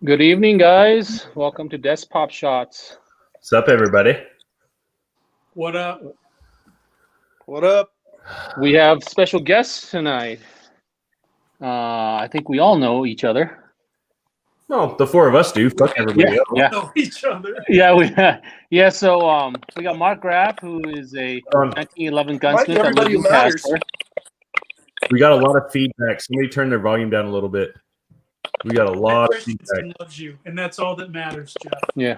Good evening, guys. Welcome to Desk Pop Shots. What's up, everybody? What up? What up? We have special guests tonight. I think we all know each other. Well, the four of us do. Fuck everybody else. Yeah, Know each other. yeah. So we got Mark Graff, who is a 1911 gunsmith that lives in Casper. We got a lot of feedback. Somebody turn their volume down a little bit. We got a lot of feedback. Christensen loves you, and that's all that matters, Jeff. Yeah,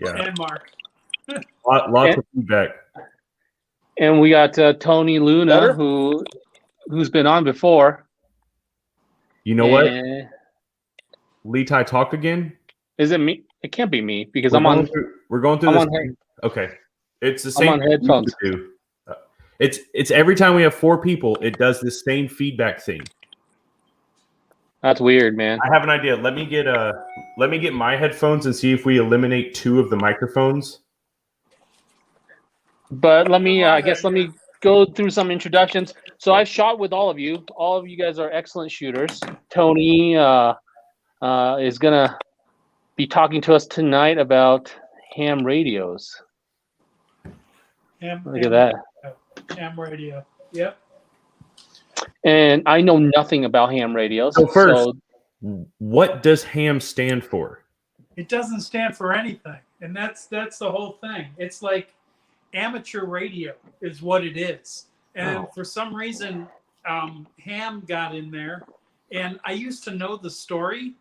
And Mark. Lots of feedback. and we got Tony Luna, Better? who's been on before. You know what? And- Lee Tai talk again? Is it me? It can't be me because We're going through I'm this. on head- Okay. It's the I'm same on thing we headphones. used to do. It's every time we have four people, it does this same feedback thing. That's weird, man. I have an idea. Let me get my headphones and see if we eliminate two of the microphones. But let me go through some introductions. So I've shot with all of you. All of you guys are excellent shooters. Tony is gonna be talking to us tonight about ham radios. Look at that. Ham radio. Yep. And I know nothing about ham radios. So first, what does ham stand for? It doesn't stand for anything, and that's the whole thing. It's like amateur radio is what it is, and for some reason, ham got in there, and I used to know the story,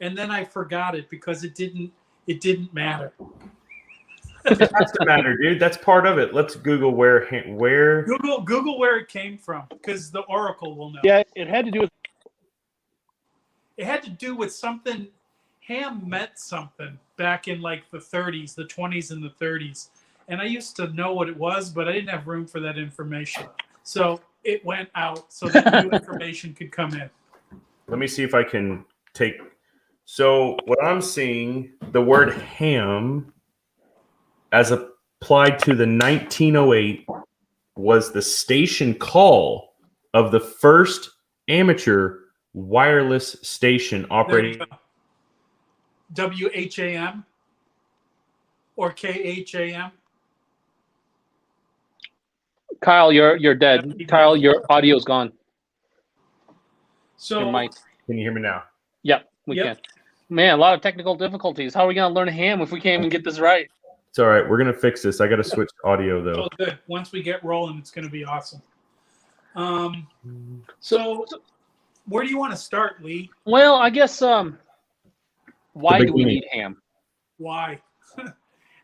and then I forgot it because it didn't matter. It has to matter, dude. That's part of it. Let's Google where. Google where it came from, because the Oracle will know. yeah, it had to do with It had to do with something. Ham meant something back in like the 30s, the 20s, and the 30s, and I used to know what it was, but I didn't have room for that information, so it went out so that new information could come in. Let me see if I can take. So what I'm seeing, the word ham, as applied to the 1908, was the station call of the first amateur wireless station operating. WHAM or KHAM. Kyle. You're dead. Kyle, your audio's gone. So Your mic. Can you hear me now? Yep, we Yep. can. Man, a lot of technical difficulties. How are we gonna learn ham if we can't even get this right? It's all right. We're gonna fix this. I got to switch audio though. oh, good. Once we get rolling, it's going to be awesome. So where do you want to start, Lee? Well, I guess why do we beginning. need ham? Why?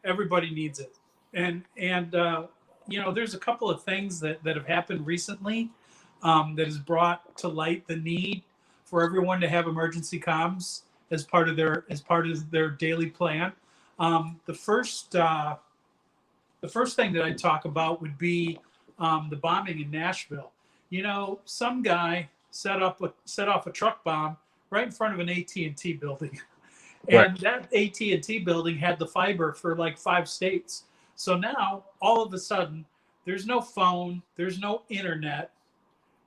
Everybody needs it, and there's a couple of things that have happened recently that has brought to light the need for everyone to have emergency comms as part of their daily plan. The first thing that I'd talk about would be the bombing in Nashville. Some guy set off a truck bomb right in front of an AT&T building. And that AT&T building had the fiber for like 5 states. So now, all of a sudden, there's no phone, there's no internet,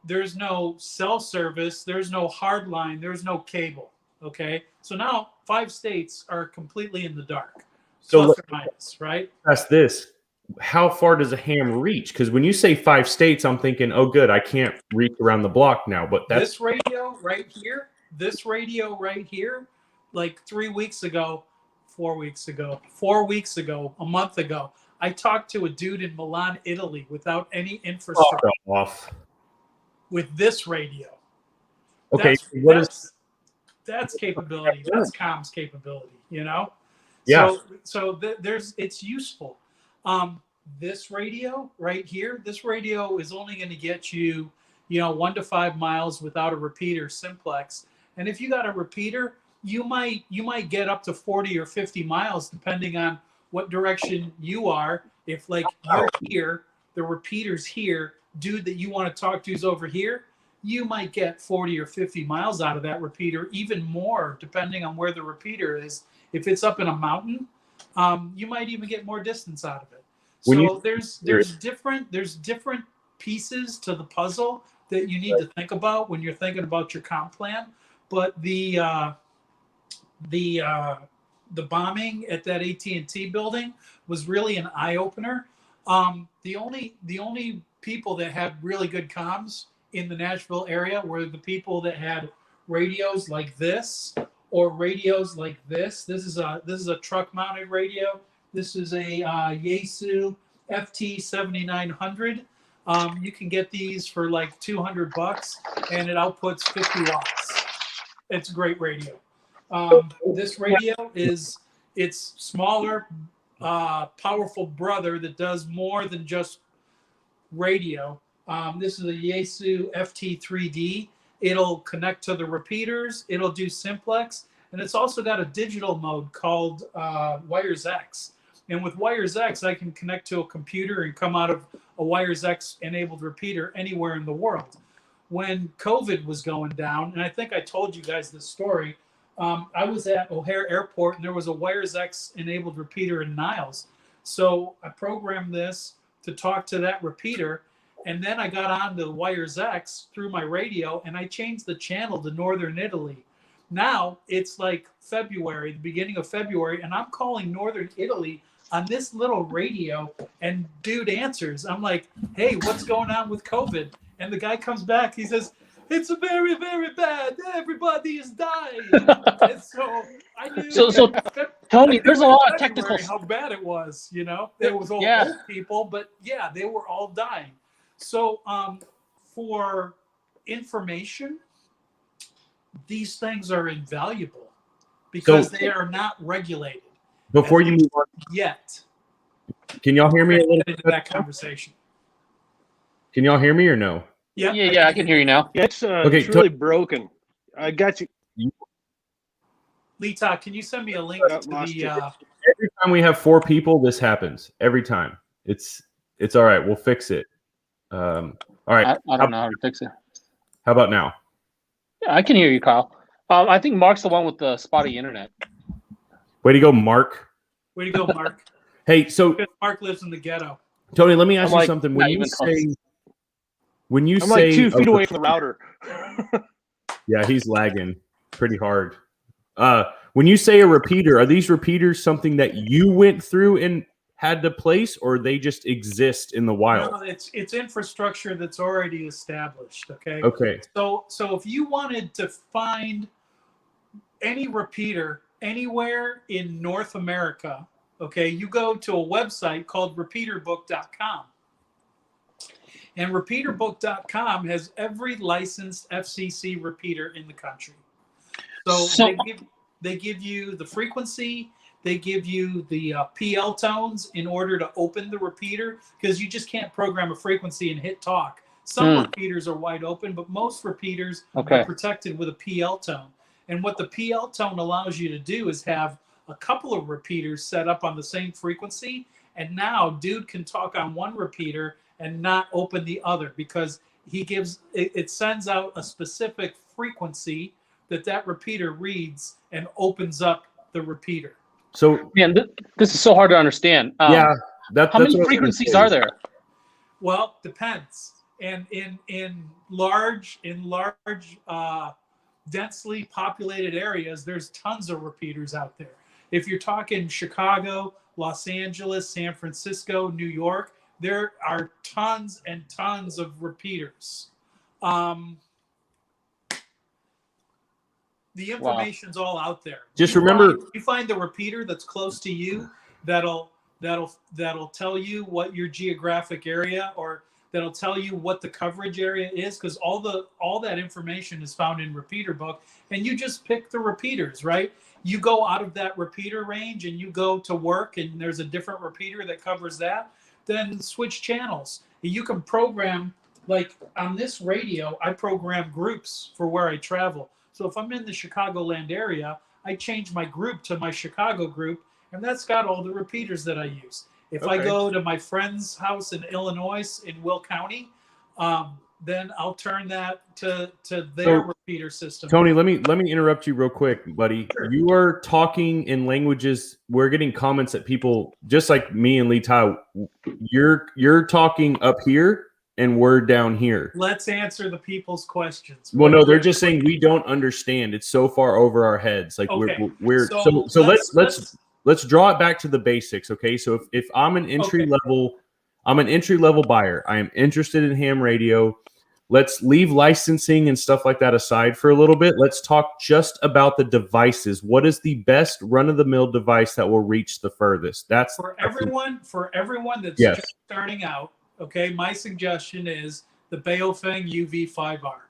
there's no cell service, there's no hard line, there's no cable. Okay? So now 5 states are completely in the dark. So Plus or minus, right? Ask this: how far does a ham reach? Because when you say 5 states, I'm thinking, oh, good, I can't reach around the block now. But that's This radio right here, like 3 weeks ago, 4 weeks ago, 4 weeks ago, a month ago, I talked to a dude in Milan, Italy, without any infrastructure, off. with this radio. Okay, That's capability. That's comms capability. Yeah. So it's useful. This radio right here, this radio is only going to get you, 1 to 5 miles without a repeater simplex. And if you got a repeater, you might get up to 40 or 50 miles depending on what direction you are. If like you're here, the repeater's here, dude that you want to talk to is over here, you might get 40 or 50 miles out of that repeater, even more depending on where the repeater is. If it's up in a mountain, you might even get more distance out of it. So there's different pieces to the puzzle that you need to think about when you're thinking about your comp plan. But the the bombing at that AT&T building was really an eye opener. The only people that had really good comms in the Nashville area were the people that had radios like this or radios like this. This is a truck mounted radio. This is a Yaesu FT7900. You can get these for like $200 and it outputs 50 watts. It's a great radio. This radio is its smaller, powerful brother that does more than just radio. This is a Yaesu FT3D. It'll connect to the repeaters. It'll do simplex. And it's also got a digital mode called Wires X. And with Wires X, I can connect to a computer and come out of a Wires X enabled repeater anywhere in the world. When COVID was going down, and I think I told you guys this story, I was at O'Hare Airport and there was a Wires X enabled repeater in Niles. So I programmed this to talk to that repeater. And then I got on to Wires X through my radio and I changed the channel to Northern Italy. Now it's like February, the beginning of February, and I'm calling Northern Italy on this little radio and dude answers. I'm like, hey, what's going on with COVID? And the guy comes back. He says, it's a very, very bad. Everybody is dying. And so I knew. So Tony, there's a lot of technical. How bad it was, you know. There was old people, but yeah, they were all dying. So for information, these things are invaluable because they are not regulated. Before you move on yet, can y'all hear me? Into that conversation. Can y'all hear me or no? Yeah, I can hear you now. Yeah, it's really broken. I got you. Lita, can you send me a link to the? Every time we have 4 people, this happens. Every time. It's all right. We'll fix it. All right. I don't know how to fix it. How about now? Yeah, I can hear you, Kyle. I think Mark's the one with the spotty internet. Way to go, Mark. Way to go, Mark. Hey, so Mark lives in the ghetto. Tony, let me ask you something. When you I'm say like 2 feet away from the router. Yeah, he's lagging pretty hard. When you say a repeater, are these repeaters something that you went through and had to place, or they just exist in the wild? No, it's infrastructure that's already established. Okay. Okay. So if you wanted to find any repeater anywhere in North America, okay, you go to a website called repeaterbook.com. And repeaterbook.com has every licensed FCC repeater in the country. So they give you the frequency, they give you the PL tones in order to open the repeater, because you just can't program a frequency and hit talk. Some repeaters are wide open, but most repeaters are protected with a PL tone. And what the PL tone allows you to do is have a couple of repeaters set up on the same frequency. And now dude can talk on one repeater and not open the other, because it sends out a specific frequency that repeater reads and opens up the repeater. So, man, this is so hard to understand. How many frequencies are there? Well, depends. And in large, densely populated areas, there's tons of repeaters out there. If you're talking Chicago, Los Angeles, San Francisco, New York, there are tons and tons of repeaters. The information's all out there. Just remember, you find the repeater that's close to you that'll tell you what your geographic area, or that'll tell you what the coverage area is, because all that information is found in Repeater Book, and you just pick the repeaters, right? You go out of that repeater range and you go to work and there's a different repeater that covers that, then switch channels. You can program, like on this radio, I program groups for where I travel. So if I'm in the Chicagoland area, I change my group to my Chicago group, and that's got all the repeaters that I use. If I go to my friend's house in Illinois, in Will County, then I'll turn that to their repeater system. Tony, let me interrupt you real quick, buddy. Sure. You are talking in languages. We're getting comments that people, just like me and Lee Tai, you're talking up here, and we're down here. Let's answer the people's questions. Well, no, they're just saying we don't understand. It's so far over our heads. Like Okay. we're so let's draw it back to the basics. Okay. So if I'm an entry level buyer, I am interested in ham radio. Let's leave licensing and stuff like that aside for a little bit. Let's talk just about the devices. What is the best run-of-the-mill device that will reach the furthest? That's for everyone that's Yes. just starting out. Okay, my suggestion is the Baofeng UV5R.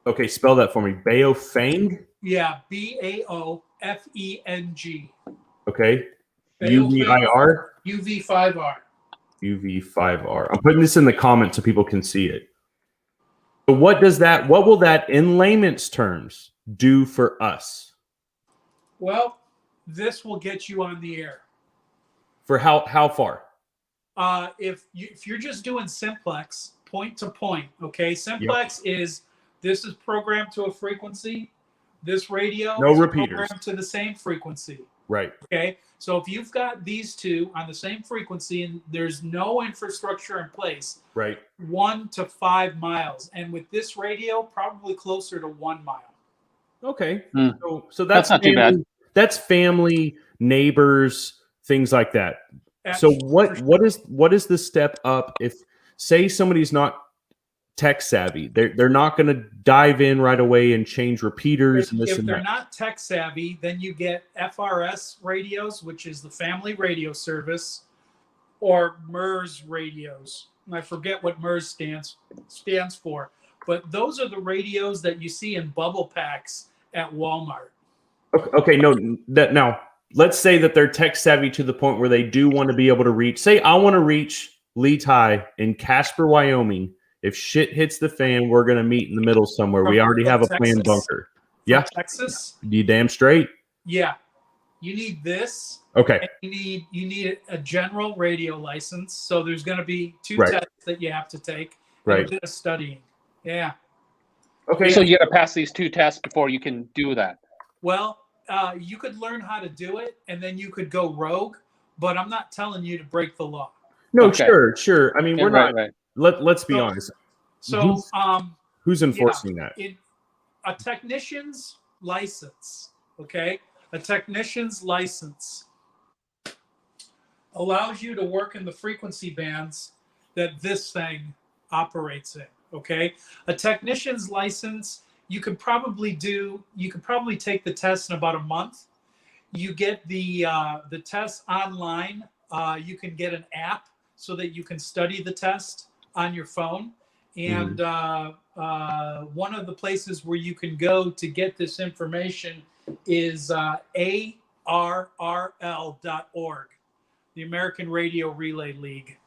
Okay, spell that for me. Baofeng. Yeah, BAOFENG. Okay. Baofeng UVIR. UV5R. UV5R. I'm putting this in the comments so people can see it. So what will that in layman's terms do for us? Well, this will get you on the air. For how far? If you're just doing simplex point to point, okay, simplex is programmed to a frequency. This radio No is repeaters. programmed to the same frequency. Right. Okay, so if you've got these two on the same frequency and there's no infrastructure in place, Right. 1 to 5 miles, and with this radio, probably closer to 1 mile. Okay. Hmm. So that's not too bad. That's family, neighbors, things like that. So what is the step up if, say, somebody's not tech savvy? They're not going to dive in right away and change repeaters and this If and they're that. not tech savvy, then you get FRS radios, which is the Family Radio Service, or MERS radios. And I forget what MERS stands for, but those are the radios that you see in bubble packs at Walmart. Okay, now let's say that they're tech savvy to the point where they do want to be able to reach. Say I want to reach Lee Ty in Casper, Wyoming. If shit hits the fan, we're going to meet in the middle somewhere. We already have a planned bunker. Yeah. Texas? You damn straight. Yeah. You need this. Okay. And you need a general radio license. So there's going to be 2 Right. tests that you have to take. Right. And a bit of studying. Yeah. Okay. So you got to pass these 2 tests before you can do that. Well, you could learn how to do it, and then you could go rogue. But I'm not telling you to break the law. No, Okay. sure. I mean, we're not. Right. Let's be honest. So, Who's enforcing that? A technician's license, okay? A technician's license allows you to work in the frequency bands that this thing operates in, okay? A technician's license, you could probably take the test in about a month. You get the test online. You can get an app so that you can study the test on your phone. And one of the places where you can go to get this information is ARRL.org, the American Radio Relay League.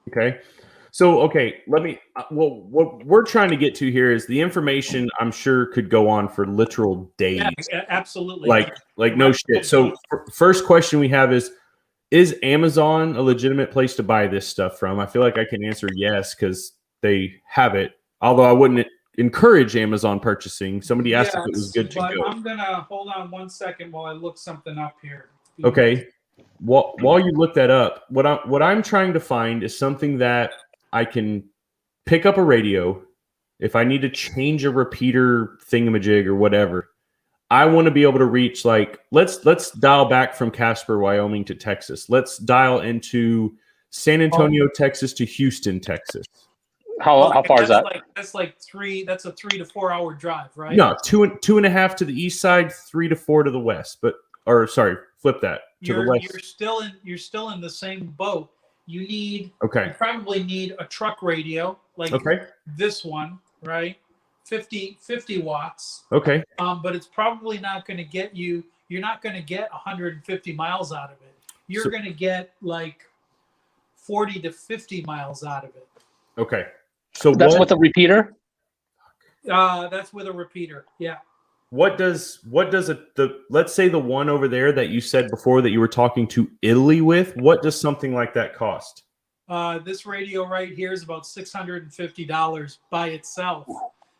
Okay. So, let me, what we're trying to get to here is the information I'm sure could go on for literal days. Yeah, absolutely. Like no shit. So first question we have is Amazon a legitimate place to buy this stuff from? I feel like I can answer yes, because they have it. Although I wouldn't encourage Amazon purchasing. Somebody asked if it was good to go. I'm going to hold on 1 second while I look something up here. Okay. While you look that up, what I'm trying to find is something that I can pick up a radio. If I need to change a repeater thingamajig or whatever, I want to be able to reach, like, let's dial back from Casper, Wyoming to Texas. Let's dial into San Antonio, Texas to Houston, Texas. How far is that? That's a 3 to 4 hour drive, right? No, 2.5 to the east side, 3 to 4 to the west. Flip that to the west. You're still in the same boat. You probably need a truck radio like this one, right? 50 watts. Okay. But it's probably not going to get you. You're not going to get 150 miles out of it. You're going to get like 40 to 50 miles out of it. Okay. So that's with a repeater? That's with a repeater. Yeah. Let's say the one over there that you said before that you were talking to Italy with, what does something like that cost? This radio right here is about $650 by itself,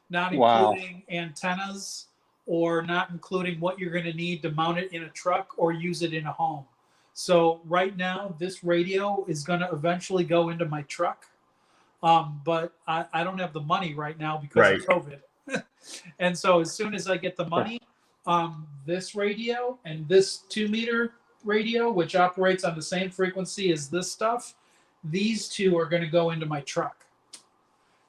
not including antennas or not including what you're going to need to mount it in a truck or use it in a home. So right now, this radio is going to eventually go into my truck. but I don't have the money right now because of COVID. And so as soon as I get the money, this radio and this 2-meter radio, which operates on the same frequency as this stuff, these two are going to go into my truck.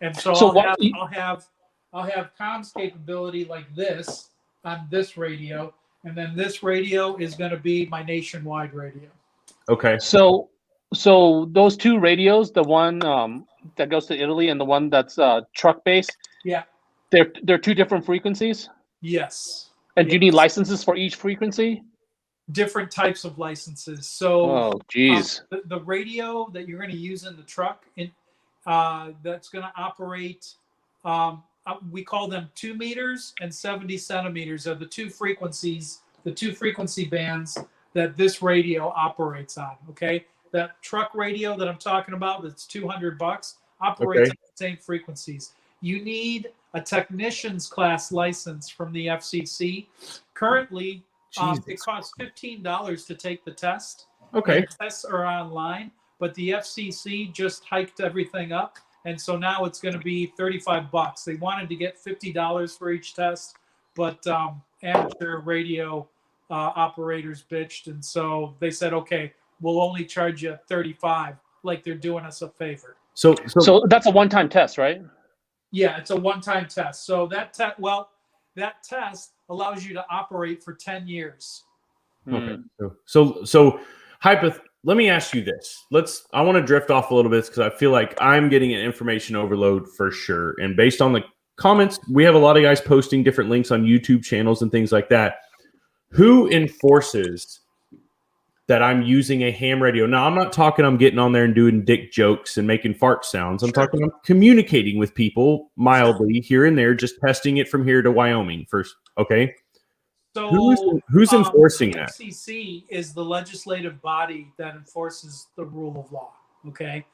And so, I'll have comms capability like this on this radio, and then this radio is going to be my nationwide radio. Okay. So those two radios, the one that goes to Italy and the one that's truck based, Yeah. they're two different frequencies. Yes. And do you need licenses for each frequency? Different types of licenses. So, oh, geez. The radio that you're going to use in the truck, that's going to operate. We call them 2 meters and 70 centimeters are the two frequencies, the two frequency bands that this radio operates on. Okay, that truck radio that I'm talking about, that's $200, operates on the same frequencies. You need a technician's class license from the FCC. Currently, it costs $15 to take the test. Okay. The tests are online, but the FCC just hiked everything up. And so now it's going to be $35. They wanted to get $50 for each test, but amateur radio operators bitched. And so they said, okay, we'll only charge you $35, like they're doing us a favor. So that's a one-time test, right? Yeah, it's a one-time test. So that test allows you to operate for 10 years. Okay. Let me ask you this. I want to drift off a little bit because I feel like I'm getting an information overload for sure. And based on the comments, we have a lot of guys posting different links on YouTube channels and things like that. Who enforces that I'm using a ham radio? Now, I'm not talking I'm getting on there and doing dick jokes and making fart sounds. I'm talking I'm communicating with people mildly here and there, just testing it from here to Wyoming first. Okay. So who's enforcing that? The FCC is the legislative body that enforces the rule of law. Okay.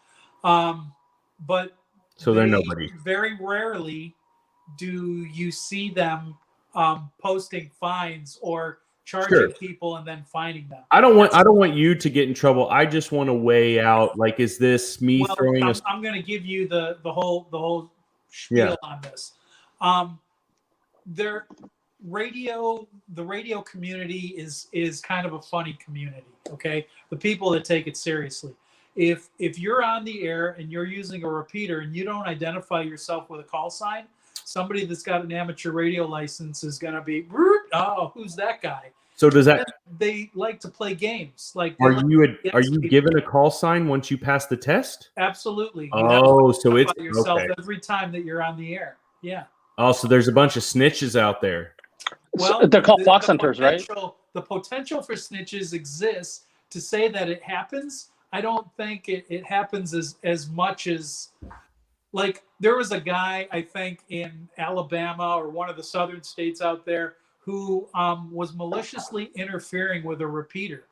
But so they're nobody. Very rarely do you see them posting fines or charging people and then fining them. I don't want you to get in trouble. I just want to weigh out, like, is this me throwing I'm going to give you the whole spiel on this. The radio community is kind of a funny community. Okay. The people that take it seriously. If you're on the air and you're using a repeater and you don't identify yourself with a call sign, somebody that's got an amateur radio license is going to be, oh, who's that guy? So does that? They like to play games. Like, are you given a call sign once you pass the test? Absolutely. Oh, so it's yourself every time that you're on the air. Yeah. Oh, so there's a bunch of snitches out there. Well, they're called fox hunters, right? The potential for snitches exists. To say that it happens, I don't think it happens as much as, like, there was a guy, I think, in Alabama or one of the southern states out there who was maliciously interfering with a repeater.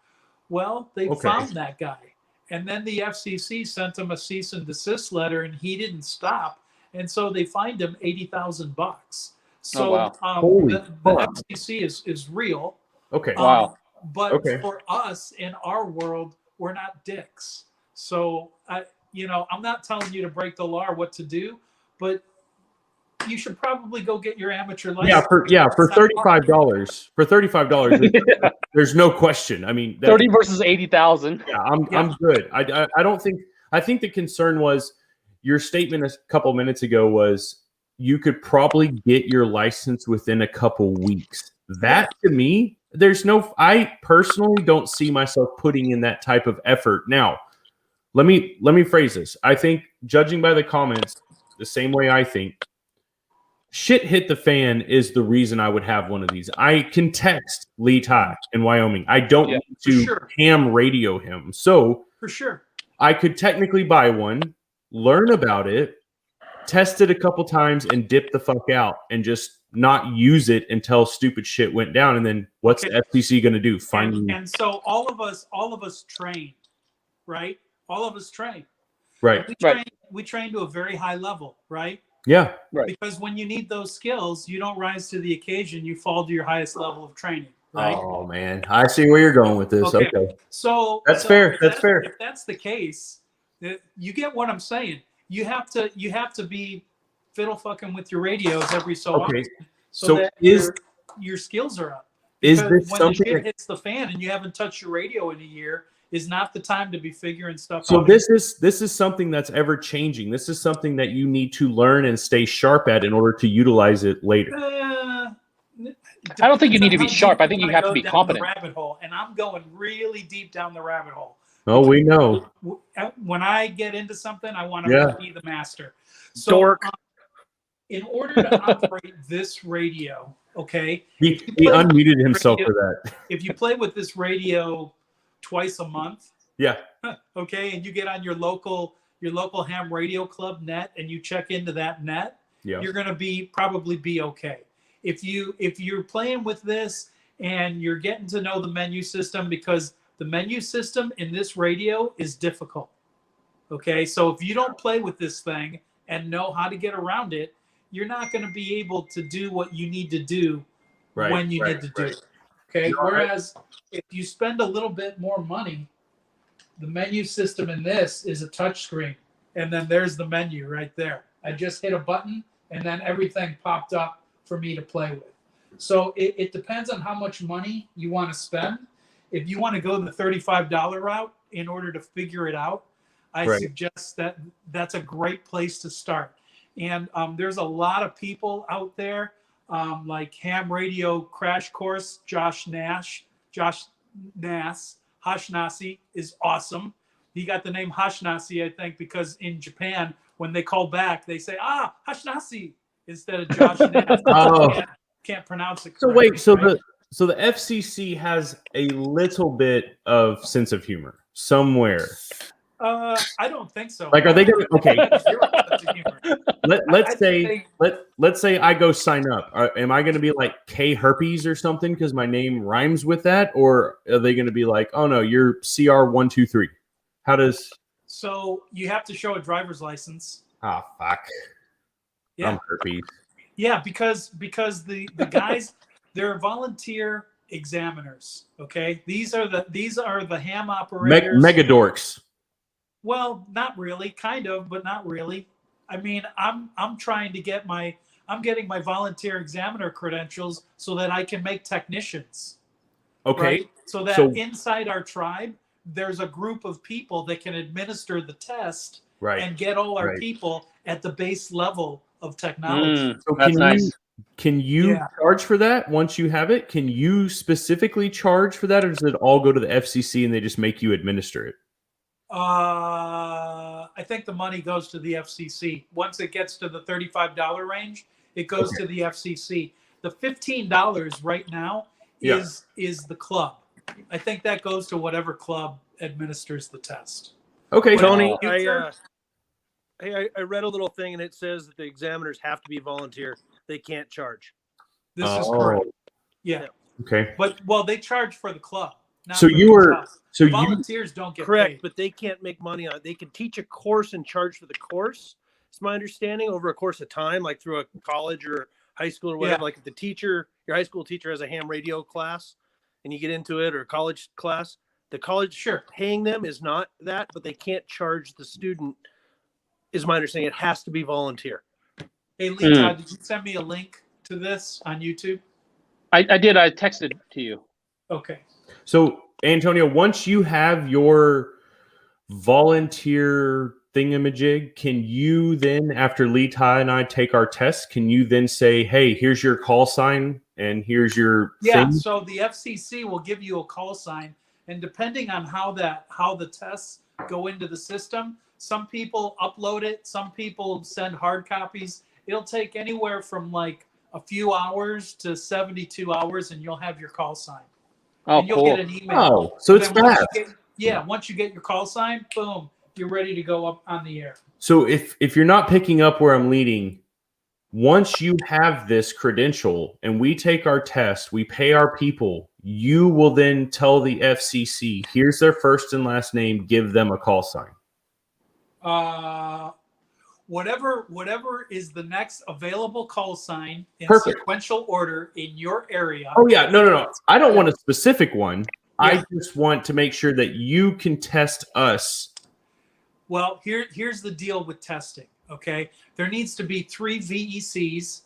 Well, they found that guy. And then the FCC sent him a cease and desist letter, and he didn't stop. And so they fined him $80,000. So the FCC is real. Okay. Wow. But for us in our world, we're not dicks. So I'm not telling you to break the law or what to do, but you should probably go get your amateur license. For $35. For $35, there's no question. I mean, 30 versus 80,000. Yeah, I'm good. I don't think. I think the concern was your statement a couple minutes ago was you could probably get your license within a couple weeks. That to me, I personally don't see myself putting in that type of effort. Now, let me phrase this. I think, judging by the comments, the same way I think, shit hit the fan is the reason I would have one of these. I can text Lee Ty in Wyoming. I don't need to ham radio him. So for sure, I could technically buy one, learn about it, test it a couple times, and dip the fuck out and just not use it until stupid shit went down. And then what's the FCC going to do? And so all of us train, right? All of us train. Right. We train to a very high level, right? Yeah. Right. Because when you need those skills, you don't rise to the occasion. You fall to your highest level of training. Right? Oh man, I see where you're going with this. Okay. So that's fair. That's fair. If that's the case, you get what I'm saying. you have to be fiddle fucking with your radios every so Okay. often so So that is your skills are up. is Because this when something the shit that, hits the fan and you haven't touched your radio in a year, is not the time to be figuring stuff so out. this is something that's ever changing. This is something that you need to learn and stay sharp at in order to utilize it later. I don't think you Depends need on to be how sharp. deep I think you wanna have to go be down competent. the rabbit hole, and I'm going really deep down the rabbit hole. Oh, we know. When I get into something, I want to Yeah. be the master. So, Dork. in order to operate this radio, okay, He unmuted himself for that. if you play with this radio twice a month, Yeah. okay, and you get on your local ham radio club net and you check into that net, Yeah. you're going to probably be okay. If you're playing with this and you're getting to know the menu system, because the menu system in this radio is difficult. Okay, so if you don't play with this thing and know how to get around it, you're not going to be able to do what you need to do when you need to do it. Okay, No, whereas if you spend a little bit more money, the menu system in this is a touch screen, and then there's the menu right there. I just hit a button, and then everything popped up for me to play with. So it depends on how much money you want to spend. If you want to go the $35 route in order to figure it out, I Right. suggest that that's a great place to start. And there's a lot of people out there, like Ham Radio Crash Course, Josh Nash, Hashnasi is awesome. He got the name Hashnasi, I think, because in Japan, when they call back, they say, Hashnasi, instead of Josh Nash. Oh. Can't pronounce it So correctly, wait, so right? the FCC has a little bit of sense of humor somewhere. I don't think so. Like, are they gonna? Okay, Zero sense of humor. let's I say think let's say I go sign up. Am I going to be like K Herpes or something because my name rhymes with that, or are they going to be like, oh no, you're CR123? How does? so. You have to show a driver's license. Ah, fuck. Yeah. I'm herpes. Yeah, because the guys, they're volunteer examiners. Okay, these are the ham operators. Mega dorks. Well, not really, kind of, but not really. I mean, I'm trying to get I'm getting my volunteer examiner credentials so that I can make technicians. Okay. Right? So that So- inside our tribe, there's a group of people that can administer the test Right. and get all our Right. people at the base level of technology. So That's nice. Can you Yeah. charge for that once you have it? Can you specifically charge for that, or does it all go to the FCC and they just make you administer it? I think the money goes to the FCC. Once it gets to the $35 range, it goes to the FCC. The $15 right now Yeah. is the club. I think that goes to whatever club administers the test. Okay, Tony, Wow. I read a little thing and it says that the examiners have to be volunteer. They can't charge. This is Oh. correct. Yeah, Okay. but they charge for the club. Not So for you were- themselves. So you volunteers don't get Correct, paid. but they can't make money on it. They can teach a course and charge for the course. It's my understanding over a course of time, like through a college or high school or whatever. Yeah. Like if your high school teacher has a ham radio class and you get into it, or a college class, the college Sure. paying them is not that, but they can't charge the student, is my understanding. It has to be volunteer. Hey, Lee, Todd, did you send me a link to this on YouTube? I did. I texted to you. Okay. So, Antonio, once you have your volunteer thingamajig, can you then, after Lee, Ty, and I take our test, can you then say, hey, here's your call sign and here's your Yeah, thing? so the FCC will give you a call sign, and depending on how the tests go into the system, some people upload it, some people send hard copies. It'll take anywhere from like a few hours to 72 hours, and you'll have your call sign. Oh, And you'll cool. get an email. Oh, so it's Then once fast. you once you get your call sign, boom, you're ready to go up on the air. So if you're not picking up where I'm leading, once you have this credential and we take our test, we pay our people, you will then tell the FCC, here's their first and last name, give them a call sign. Whatever is the next available call sign in Perfect. sequential order in your area. Oh yeah, no. I don't want a specific one. Yeah. I just want to make sure that you can test us Well, here's the deal with testing. Okay, there needs to be 3 VECs,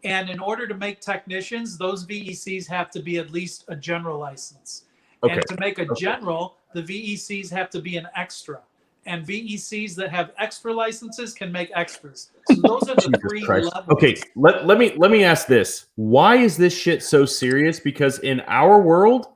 and in order to make technicians, those VECs have to be at least a general license. Okay. And to make a general, the VECs have to be an extra. And VECs that have extra licenses can make extras. So those are the Jesus 3 Christ. levels. Okay, let me ask this. Why is this shit so serious? Because in our world,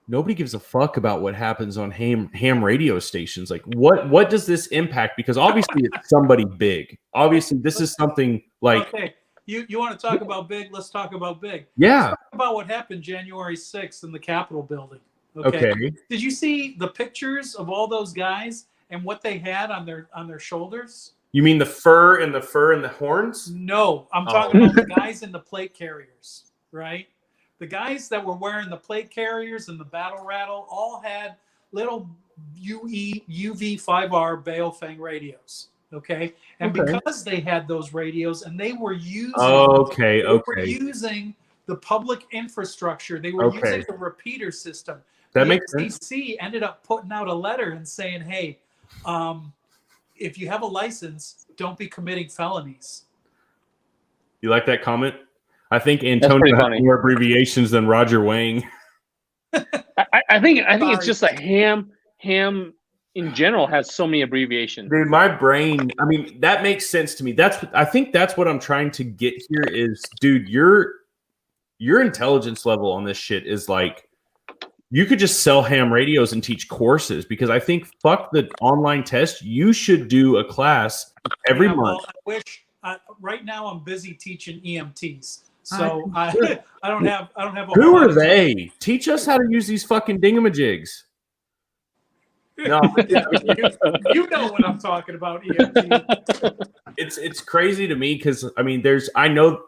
nobody gives a fuck about what happens on ham radio stations. Like what does this impact? Because obviously it's somebody big. Obviously this is something like Okay, you want to talk about big? Let's talk about big. yeah. Let's talk about what happened January 6th in the Capitol building. Okay. Did you see the pictures of all those guys and what they had on their shoulders? You mean the fur and the horns? No, I'm talking about the guys in the plate carriers, right? The guys that were wearing the plate carriers and the battle rattle all had little UV5R Baofeng radios. Okay. And because they had those radios and they were using using the public infrastructure, they were using the repeater system. That makes sense. FCC ended up putting out a letter and saying, hey, if you have a license, don't be committing felonies. You like that comment? I think Antonio has more abbreviations than Roger Wang. I think it's just that ham in general has so many abbreviations. Dude, my brain, I mean, that makes sense to me. I think that's what I'm trying to get here is, dude, your intelligence level on this shit is like, you could just sell ham radios and teach courses, because I think fuck the online test. You should do a class every month. Well, I wish right now I'm busy teaching EMTs. So I don't have Who are they? Teach us how to use these fucking dingamajigs. No, you know what I'm talking about, EMT. It's crazy to me because I mean I know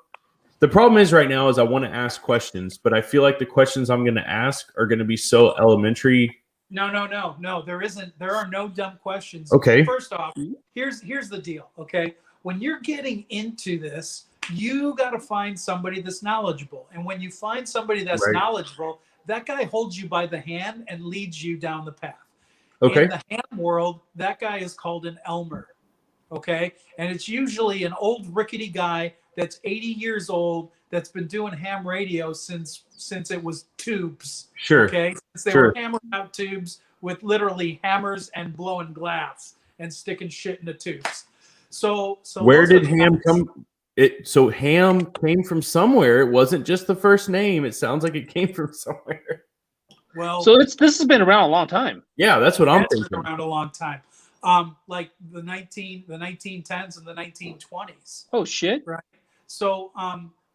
the problem is right now is I want to ask questions, but I feel like the questions I'm going to ask are going to be so elementary. No. There isn't. There are no dumb questions. Okay. First off, here's the deal. Okay, when you're getting into this, you got to find somebody that's knowledgeable, and when you find somebody that's knowledgeable, that guy holds you by the hand and leads you down the path. Okay. In the ham world, that guy is called an Elmer. Okay, and it's usually an old rickety guy that's 80 years old that's been doing ham radio since it was tubes. Sure. Okay. Since they were hammering out tubes with literally hammers and blowing glass and sticking shit in the tubes. So where did ham come? So ham came from somewhere. It wasn't just the first name. It sounds like it came from somewhere. Well, so this has been around a long time. Yeah, that's what I'm thinking. It's been around a long time. Like the 1910s and the 1920s. Oh shit. Right. So,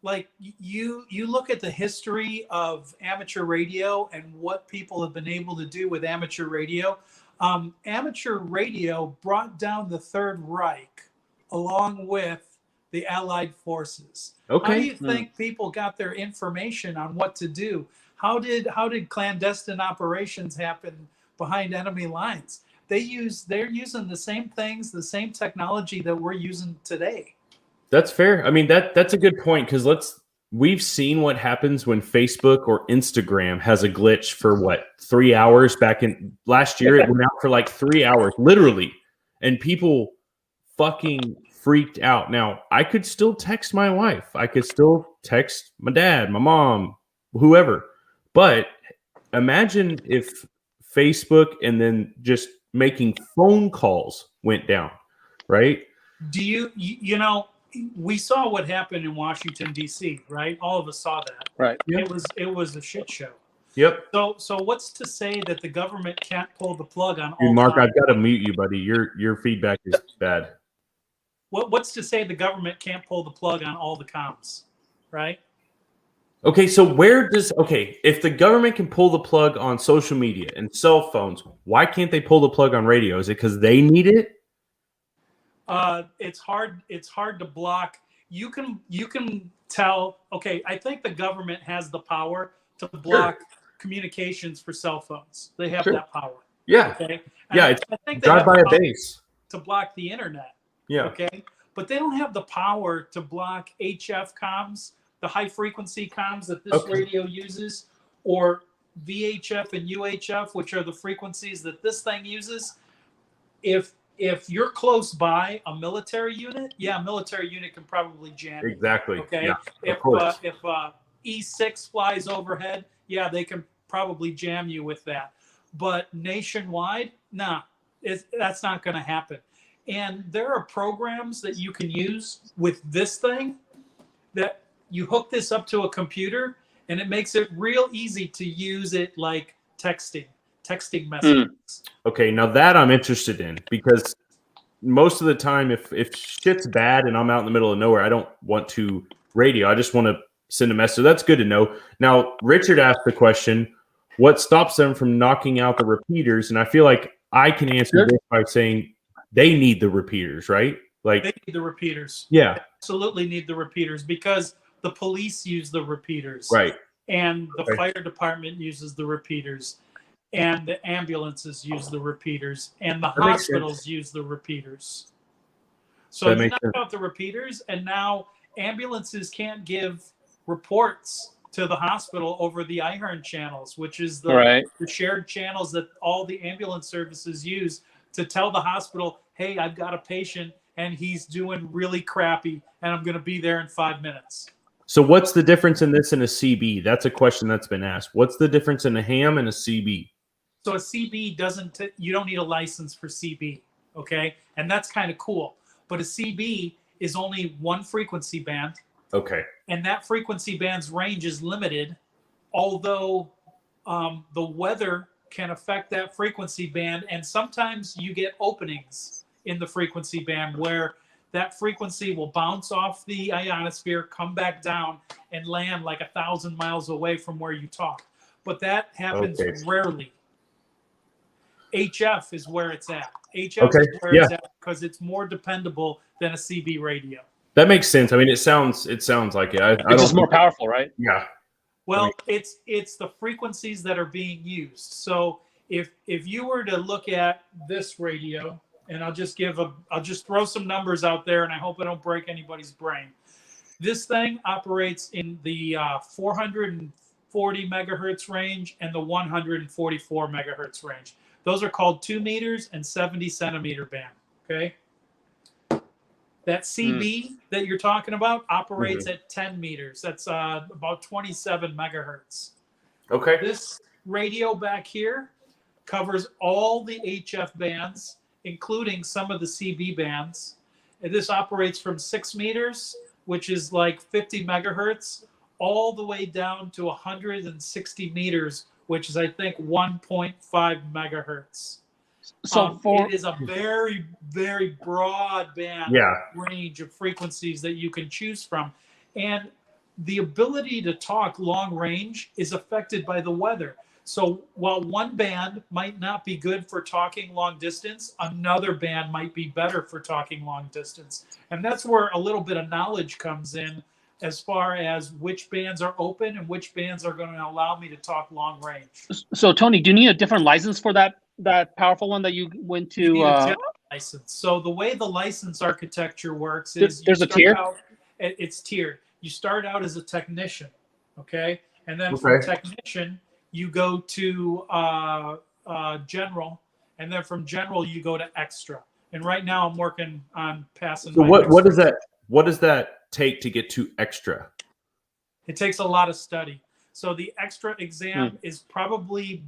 like you look at the history of amateur radio and what people have been able to do with amateur radio. Amateur radio brought down the Third Reich along with the Allied forces. Okay. How do you think people got their information on what to do? How did clandestine operations happen behind enemy lines? They're using the same things, the same technology that we're using today. That's fair. I mean, that's a good point, because we've seen what happens when Facebook or Instagram has a glitch for 3 hours back in last year. It went out for like 3 hours, literally. And people fucking freaked out. Now, I could still text my wife. I could still text my dad, my mom, whoever. But imagine if Facebook and then just making phone calls went down, right? Do you know, we saw what happened in Washington, D.C., right? All of us saw that. Right. Yep. It was a shit show. Yep. So what's to say that the government can't pull the plug on all? Dude, Mark, I've got to mute you, buddy. Your feedback is bad. What's to say the government can't pull the plug on all the comms, right? Okay, so if the government can pull the plug on social media and cell phones, why can't they pull the plug on radio? Is it because they need it? It's hard to block. You can tell. Okay, I think the government has the power to block communications for cell phones. They have that power. Yeah. Okay. And I think they drive have by the a power base to block the internet. Yeah. Okay. But they don't have the power to block HF comms, the high frequency comms that this radio uses, or VHF and UHF, which are the frequencies that this thing uses. if you're close by a military unit, yeah, a military unit can probably jam you. Exactly. Okay. Yeah, If of course. if E6 flies overhead, yeah, they can probably jam you with that. But nationwide, nah, that's not going to happen. And there are programs that you can use with this thing that you hook this up to a computer, and it makes it real easy to use it like texting messages. Okay, now that I'm interested in, because most of the time, if shit's bad and I'm out in the middle of nowhere, I don't want to radio. I just want to send a message. So that's good to know. Now, Richard asked the question, what stops them from knocking out the repeaters? And I feel like I can answer this by saying they need the repeaters, right? Like, They need the repeaters. yeah, Absolutely need the repeaters, because the police use the repeaters. right. And the Okay. fire department uses the repeaters. And the ambulances use the repeaters. And the That makes hospitals use the repeaters. So That you makes knock sense. out the repeaters, and now ambulances can't give reports to the hospital over the iHearn channels, which is the shared channels that all the ambulance services use to tell the hospital, hey, I've got a patient and he's doing really crappy and I'm going to be there in 5 minutes. So what's the difference in this and a CB? That's a question that's been asked. What's the difference in a ham and a CB? So a CB you don't need a license for CB, okay? And that's kind of cool. But a CB is only one frequency band. Okay. And that frequency band's range is limited, although the weather can affect that frequency band. And sometimes you get openings in the frequency band where that frequency will bounce off the ionosphere, come back down, and land like 1,000 miles away from where you talk. But that happens rarely. HF is where it's at. HF is where it's at because it's more dependable than a CB radio. That makes sense. I mean, it sounds like it. It's just more powerful, right? Yeah. Well, it's the frequencies that are being used. So if you were to look at this radio, and I'll just throw some numbers out there, and I hope I don't break anybody's brain. This thing operates in the 440 megahertz range and the 144 megahertz range. Those are called 2 meters and 70 centimeter band. Okay. That CB that you're talking about operates at 10 meters. That's about 27 megahertz. Okay. This radio back here covers all the HF bands, including some of the CB bands. And this operates from 6 meters, which is like 50 megahertz, all the way down to 160 meters, which is, I think, 1.5 megahertz. So it is a very, very broad band range of frequencies that you can choose from. And the ability to talk long range is affected by the weather. So while one band might not be good for talking long distance, another band might be better for talking long distance. And that's where a little bit of knowledge comes in as far as which bands are open and which bands are going to allow me to talk long range. So Tony, do you need a different license for that powerful one that you went to? You need a general license. So the way the license architecture works is there's a tier. It's tiered. You start out as a technician, okay, and then from technician you go to general, and then from general you go to extra. And right now I'm working on passing. So what does that take to get to extra? It takes a lot of study. So the extra exam is probably.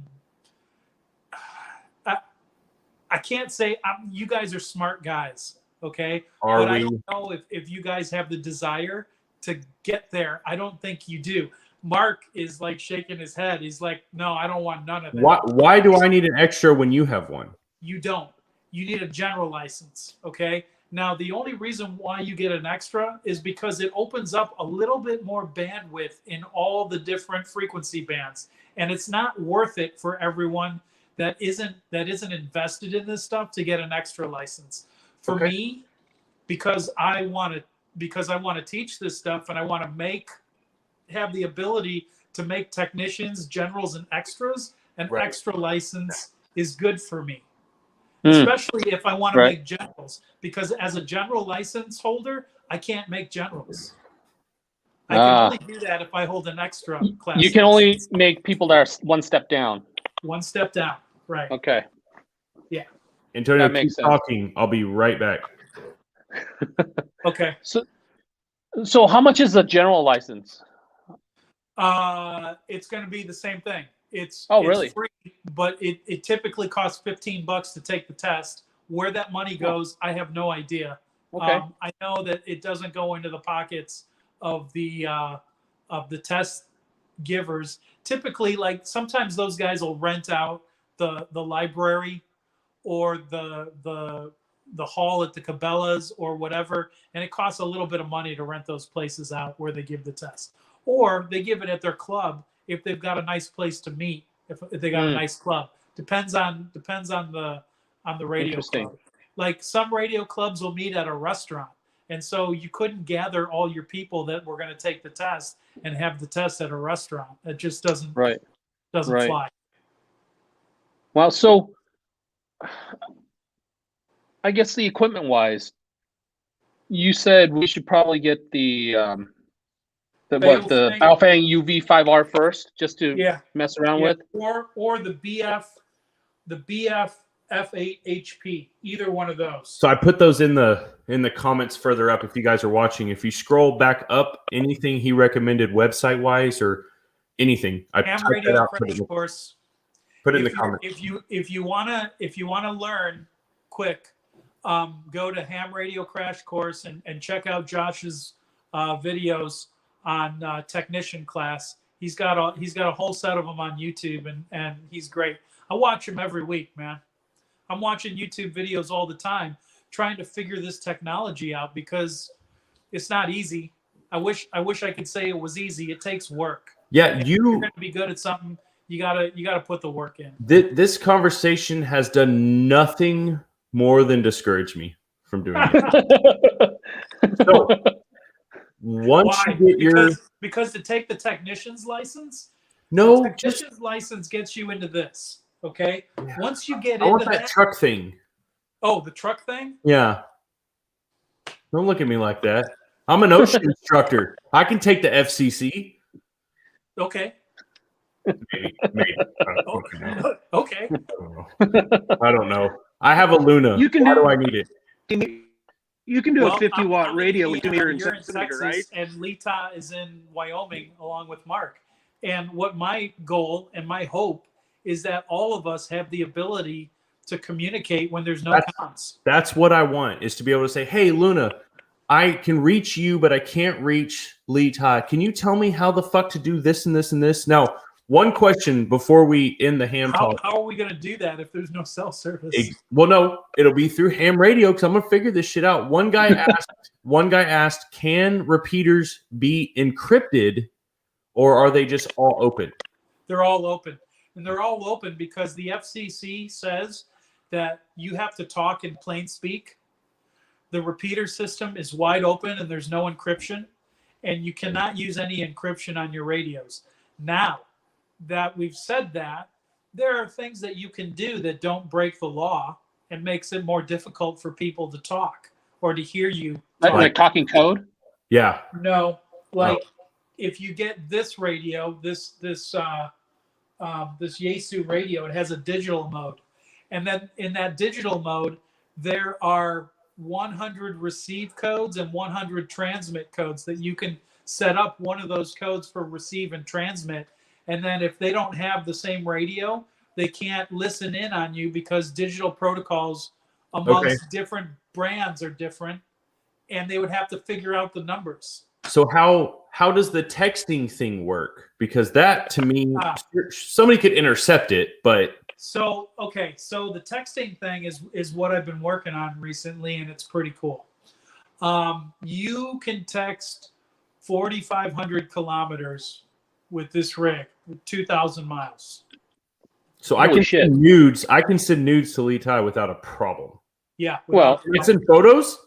I can't say you guys are smart guys, okay? But I don't know if you guys have the desire to get there. I don't think you do. Mark is like shaking his head. He's like, no, I don't want none of that. Why do I need an extra when you have one? You don't. You need a general license, okay? Now, the only reason why you get an extra is because it opens up a little bit more bandwidth in all the different frequency bands. And it's not worth it for everyone that isn't invested in this stuff to get an extra license. For me, because I want to teach this stuff and I want to have the ability to make technicians, generals, and extras, an extra license is good for me. Especially if I want to make generals, because as a general license holder, I can't make generals. I can only do that if I hold an extra class. You can only make people that are one step down. One step down, right? Okay. Yeah. Antonio, That makes keep sense. talking. I'll be right back. Okay. So how much is the general license? It's going to be the same thing. It's really? free, but it typically costs $15 to take the test. Where that money goes, I have no idea. Okay. I know that it doesn't go into the pockets of the test givers. Typically, like sometimes those guys will rent out the library or the hall at the Cabela's or whatever, and it costs a little bit of money to rent those places out where they give the test, or they give it at their club if they've got a nice place to meet. If they got a nice club, depends on the radio Interesting. club. Like some radio clubs will meet at a restaurant, and so you couldn't gather all your people that were going to take the test and have the test at a restaurant. It just doesn't Right. fly. Well, so I guess the equipment wise, you said we should probably get the Baofeng. Baofeng UV5R first, just to Yeah, mess around yeah. with. Or the BF F8 HP, either one of those. So I put those in the comments further up if you guys are watching. If you scroll back up, anything he recommended website wise or anything, I Ham typed radio that out. crash course. Put it in the If you- comments. If you wanna learn quick, go to Ham Radio Crash Course and check out Josh's videos on technician class. He's got a whole set of them on YouTube, and he's great. I watch him every week, man. I'm watching YouTube videos all the time, trying to figure this technology out because it's not easy. I wish I could say it was easy. It takes work. Yeah, If you're going to be good at something, you gotta put the work in. This conversation has done nothing more than discourage me from doing it. So once Why? you get Because to take the technician's license, no, the just technician's license gets you into this. Okay. Yeah. Once you get I want into that that, truck thing. oh, the truck thing. Yeah. Don't look at me like that. I'm an ocean instructor. I can take the FCC. Okay. Maybe. Okay. I don't know. I have a Luna. You can Why do- do I need it? You can do Well, a 50-watt radio with 2 meter and you're in 7 meter, Texas, right? and Lita is in Wyoming along with Mark. And what my goal and my hope is that all of us have the ability to communicate when there's no comms. That's what I want, is to be able to say, hey, Luna, I can reach you, but I can't reach Lee Todd. Can you tell me how the fuck to do this and this and this? Now, one question before we end the ham talk. How are we going to do that if there's no cell service? Well, no, it'll be through ham radio because I'm gonna figure this shit out. One guy asked, can repeaters be encrypted, or are they just all open? They're all open. And they're all open because the FCC says that you have to talk in plain speak. The repeater system is wide open and there's no encryption. And you cannot use any encryption on your radios. Now that we've said that, there are things that you can do that don't break the law and makes it more difficult for people to talk or to hear you. Like talking code. Yeah. No, like if you get this radio, this Yaesu radio, it has a digital mode, and then in that digital mode, there are 100 receive codes and 100 transmit codes that you can set up one of those codes for receive and transmit, and then if they don't have the same radio, they can't listen in on you because digital protocols amongst different brands are different, and they would have to figure out the numbers. So how does the texting thing work? Because that to me, somebody could intercept it, but so the texting thing is what I've been working on recently, and it's pretty cool. You can text 4,500 kilometers with this rig, with 2,000 miles. so I Holy can shit. send nudes. I can send nudes to Lee Tai without a problem. Yeah. Well, Can I send photos?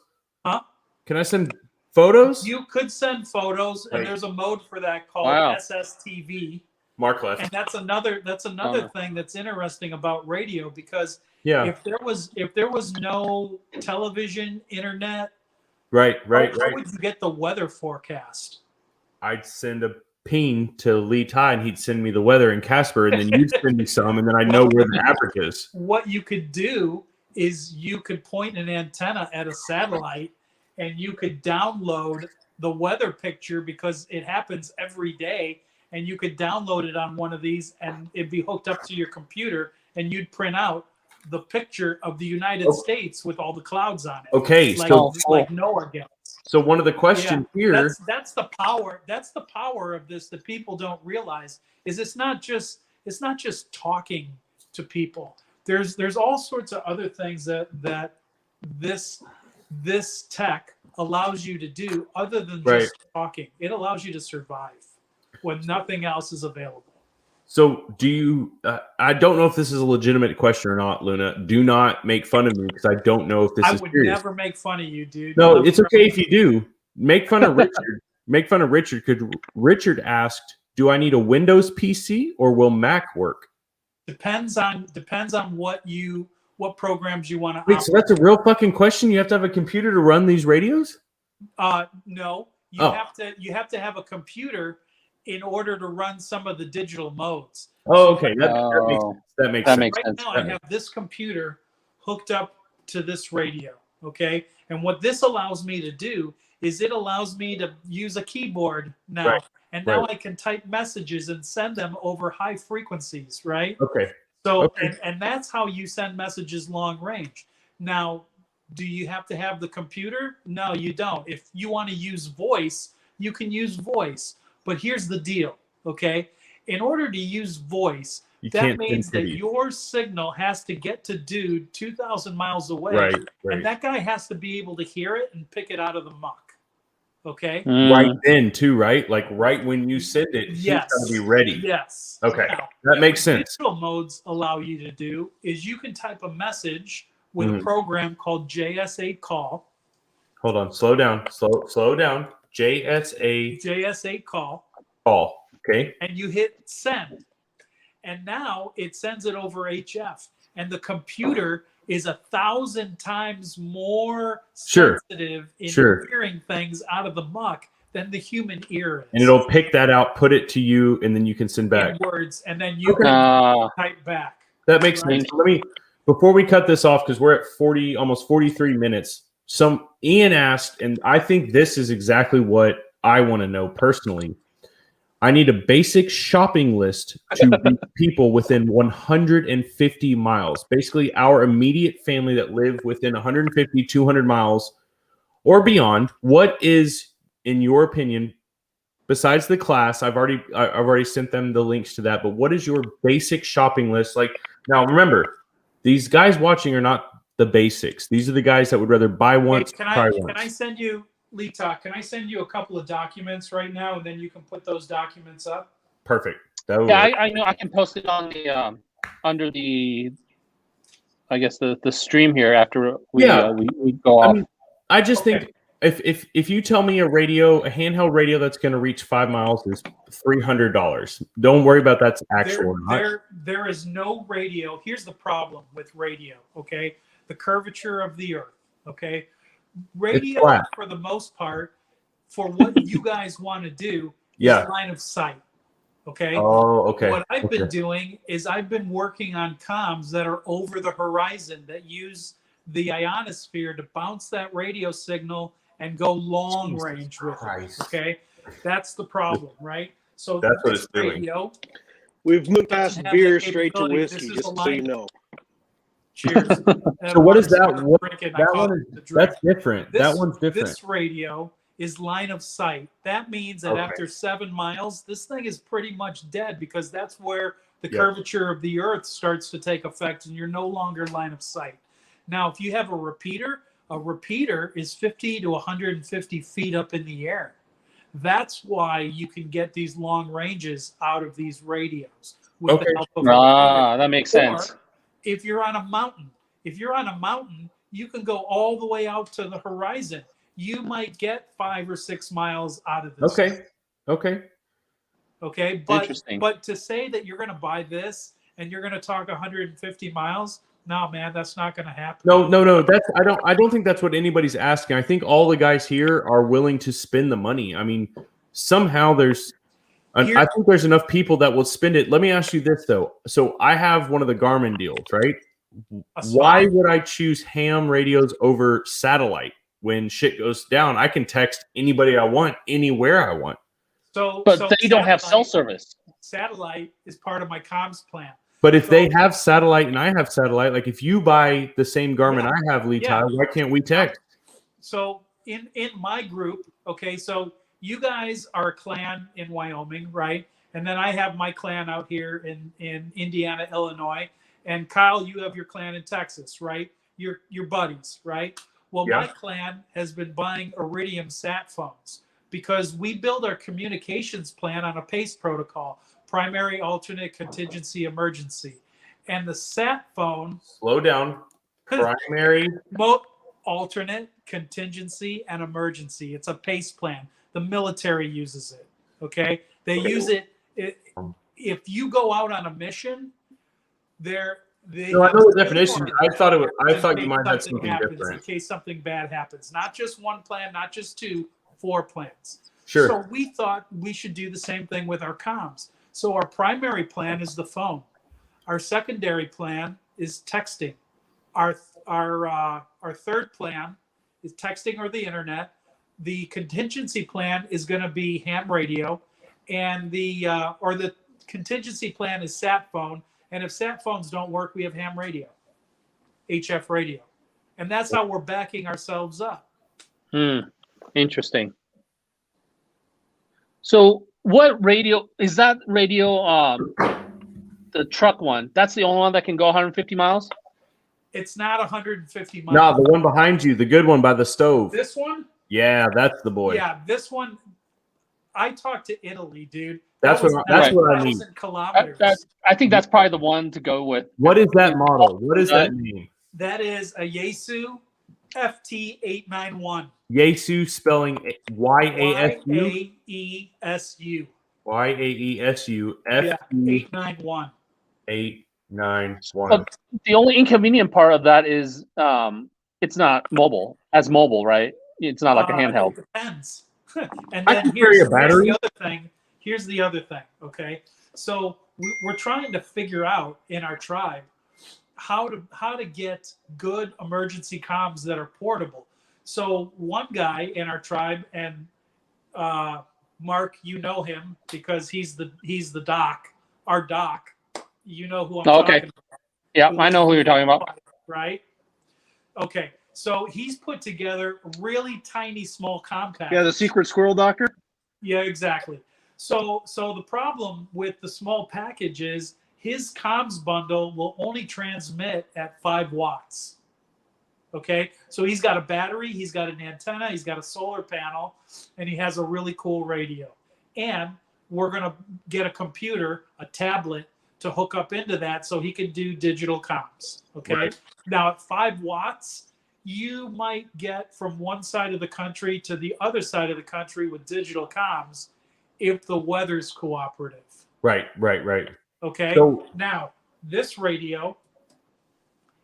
Huh? Can I send photos? You could send photos, and Right. there's a mode for that called Wow. SSTV, Mark left. and that's another thing that's interesting about radio because Yeah. if there was no television, internet, Right. how would you get the weather forecast? I'd send a ping to Lee Tai and he'd send me the weather in Casper, and then you'd send me some, and then I know where the Africa is. What you could do is you could point an antenna at a satellite and you could download the weather picture because it happens every day, and you could download it on one of these and it'd be hooked up to your computer and you'd print out the picture of the United States with all the clouds on it. Okay, Like, so like NOAA gets. so one of the questions here. That's the power. That's the power of this that people don't realize. Is it's not just talking to people. There's all sorts of other things that this tech allows you to do other than just talking. It allows you to survive when nothing else is available. So do you? I don't know if this is a legitimate question or not, Luna. Do not make fun of me because I don't know if this is would serious. never make fun of you, dude. No, it's okay if you do. Make fun of Richard. Make fun of Richard because Richard asked, "Do I need a Windows PC or will Mac work?" Depends on what programs you want to. Wait, so that's a real fucking question? You have to have a computer to run these radios? No, you have to have a computer in order to run some of the digital modes. Oh, okay. That makes sense. Right now, I have this computer hooked up to this radio. Okay, and what this allows me to do is it allows me to use a keyboard now, and now I can type messages and send them over high frequencies. Right. Okay. So, and that's how you send messages long range. Now, do you have to have the computer? No, you don't. If you want to use voice, you can use voice. But here's the deal, okay? In order to use voice, that means that your signal has to get to dude 2,000 miles away. Right. And that guy has to be able to hear it and pick it out of the muck, okay? Right then, too, right? Like right when you send it, he's got to be ready. Yes. Okay, Now, that makes sense. Digital modes allow you to do is you can type a message with a program called JS8 Call. Hold on, slow down, slow down. JS8 call. Okay. And you hit send. And now it sends it over HF. And the computer is 1,000 times more sensitive in hearing things out of the muck than the human ear is. And it'll pick that out, put it to you, and then you can send back in words, and then you can type back. That makes sense. Let me, before we cut this off, because we're at almost 43 minutes. Ian asked, and I think this is exactly what I want to know personally. I need a basic shopping list to reach people within 150 miles. Basically, our immediate family that live within 150, 200 miles or beyond. What is, in your opinion, besides the class? I've already sent them the links to that. But what is your basic shopping list like? Now, remember, these guys watching are not the basics. These are the guys that would rather buy once, try once. Can I send you, Lita, can I send you a couple of documents right now, and then you can put those documents up? Perfect. I know I can post it on the under the, I guess the stream here after we go off. I just think if you tell me a handheld radio that's going to reach 5 miles is $300. Don't worry about that's actual or not. There is no radio. Here's the problem with radio. Okay, the curvature of the earth. Okay, radio for the most part, for what you guys want to do, is line of sight. Okay. Oh, okay. What I've been doing is I've been working on comms that are over the horizon that use the ionosphere to bounce that radio signal and go long range with it. Okay, that's the problem, right? So that's what it's doing. We've moved past beer straight to whiskey, just so you know. Cheers. So what is that? That's different. That one's different. This radio is line of sight. That means that after 7 miles, this thing is pretty much dead, because that's where the curvature of the earth starts to take effect and you're no longer line of sight. Now, if you have a repeater is 50 to 150 feet up in the air. That's why you can get these long ranges out of these radios. With the help of that makes sense. If you're on a mountain, you can go all the way out to the horizon. You might get 5 or 6 miles out of this. Okay. But to say that you're going to buy this and you're going to talk 150 miles, no, man, that's not going to happen. No. I don't think that's what anybody's asking. I think all the guys here are willing to spend the money. I mean, somehow I think there's enough people that will spend it. Let me ask you this though. So I have one of the Garmin deals, right? why would I choose ham radios over satellite? When shit goes down, I can text anybody I want, anywhere I want. But they don't have cell service. Satellite is part of my comms plan. But if they have satellite and I have satellite, like if you buy the same Garmin I have, Lee Ty, why can't we text? So in my group, okay, so you guys are a clan in Wyoming, right? And then I have my clan out here in Indiana, Illinois. And Kyle, you have your clan in Texas, right? Your buddies, right? Well, my clan has been buying Iridium sat phones because we build our communications plan on a PACE protocol, primary, alternate, contingency, emergency. And the sat phone... Slow down. Primary... alternate, contingency, and emergency. It's a PACE plan. The military uses it, okay? They use it... If you go out on a mission, I know the definition. I thought you might have something different. In case something bad happens. Not just one plan, not just 2, 4 plans. Sure. So we thought we should do the same thing with our comms. So our primary plan is the phone. Our secondary plan is texting. Our third plan is texting or the internet. The contingency plan is going to be ham radio, and the contingency plan is sat phone. And if sat phones don't work, we have ham radio, HF radio. And that's how we're backing ourselves up. Interesting. So what radio, is that radio, the truck one? That's the only one that can go 150 miles? It's not 150 miles. No, the one behind you, the good one by the stove. This one? Yeah, that's the boy. Yeah, this one. I talked to Italy, dude. That's what I mean. Kilometers. I think that's probably the one to go with. What is that model? What does that mean? That is a Yaesu FT891. Yaesu spelling Y-A-S-U? Y-A-E-S-U. Y-A-E-S-U. F891. 891. But the only inconvenient part of that is it's not mobile, right? It's not like a handheld. It depends. And I then can carry a battery. Here's the other thing, okay? So we're trying to figure out in our tribe how to get good emergency comms that are portable. So one guy in our tribe, and Mark, you know him because he's the doc, our doc. You know who I'm talking about. Yeah, I know who you're talking about. Right? Okay. So he's put together really tiny, small compact. Yeah, the secret squirrel doctor. Yeah, exactly. So the problem with the small package is his comms bundle will only transmit at 5 watts. Okay, so he's got a battery, he's got an antenna, he's got a solar panel, and he has a really cool radio. And we're gonna get a computer, a tablet, to hook up into that so he can do digital comms. Okay. Right. Now at 5 watts, you might get from one side of the country to the other side of the country with digital comms if the weather's cooperative. Right. Okay. So, now, this radio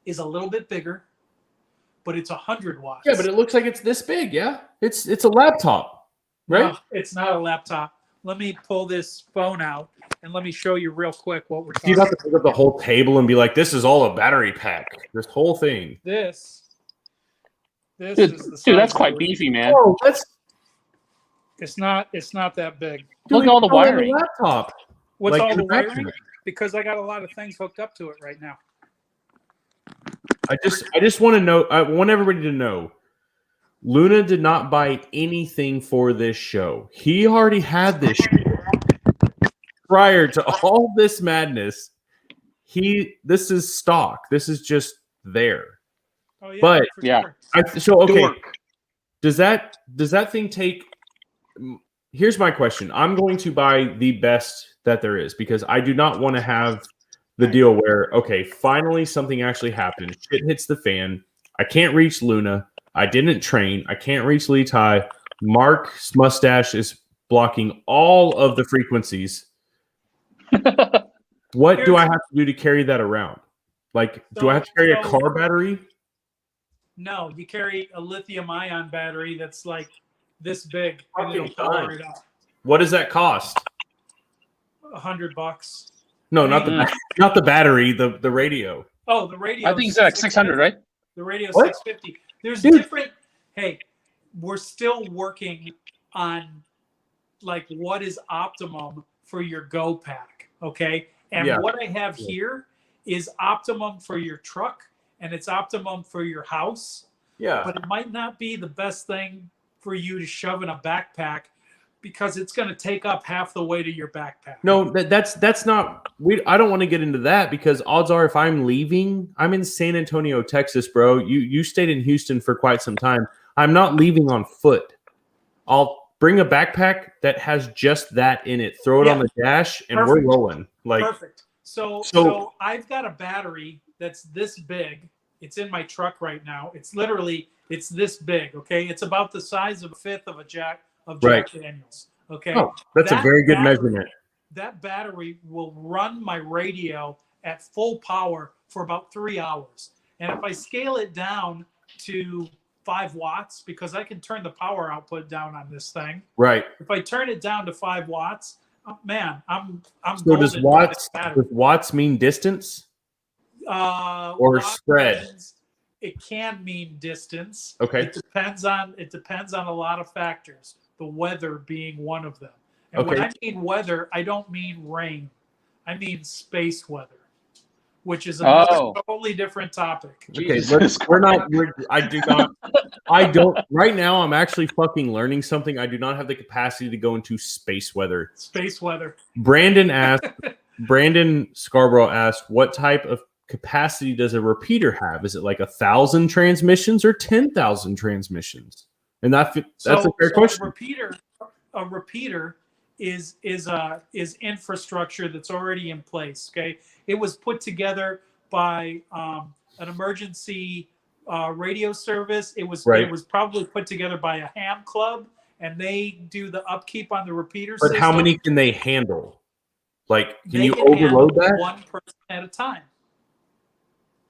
is a little bit bigger, but it's 100 watts. Yeah, but it looks like it's this big, yeah? It's a laptop, right? No, it's not a laptop. Let me pull this phone out and let me show you real quick what we're talking about. You have to pick up the whole table and be like, this is all a battery pack. This whole thing. This dude, is the dude, that's quite beefy, man. Oh, it's not that big. Look at all the wiring. Laptop. What's Like all in the the factory. wiring? Because I got a lot of things hooked up to it right now. I just want to know. I want everybody to know. Luna did not buy anything for this show. He already had this show. Prior to all this madness, this is stock. This is just there. Oh yeah, But yeah. Sure. Okay. Dork. Does that thing take? Here's my question. I'm going to buy the best that there is because I do not want to have the deal where, okay, finally something actually happened. Shit hits the fan. I can't reach Luna. I didn't train. I can't reach Lee Tai. Mark's mustache is blocking all of the frequencies. What do I have to do to carry that around? Like, do I have to carry a car battery? No, you carry a lithium-ion battery that's like this big, and it'll Okay, power fine. it up. What does that cost? $100. No, not the battery, the radio. Oh, the radio. I think it's like 600, right? The radio What? 650. There's Dude. different. Hey, we're still working on like what is optimum for your Go pack. Okay. And Yeah. what I have here is optimum for your truck and it's optimum for your house, Yeah. but it might not be the best thing for you to shove in a backpack because it's going to take up half the weight of your backpack. No, that's not. I don't want to get into that because odds are, if I'm leaving, I'm in San Antonio, Texas, bro. You stayed in Houston for quite some time. I'm not leaving on foot. I'll bring a backpack that has just that in it. Throw it on the dash, and Perfect. we're rolling. Like Perfect. So I've got a battery that's this big. It's in my truck right now. It's this big. Okay, it's about the size of a fifth of a Jack Daniels. Okay, that's a very good measurement. That battery will run my radio at full power for about 3 hours. And if I scale it down to 5 watts, because I can turn the power output down on this thing. Right. If I turn it down to 5 watts, man, I'm So does watts mean distance? Or spread? It can mean distance. Okay. It depends on a lot of factors. The weather being one of them. And when I mean weather, I don't mean rain. I mean space weather, which is another totally different topic. Okay, I don't. Right now, I'm actually fucking learning something. I do not have the capacity to go into space weather. Space weather. Brandon Scarborough asked, what type of capacity does a repeater have? Is it like 1,000 transmissions or 10,000 transmissions? And that's a fair question. A repeater is infrastructure that's already in place. Okay, it was put together by an emergency radio service. It was probably put together by a ham club, and they do the upkeep on the repeater system. But how many can they handle? Like, can you overload that? One person at a time.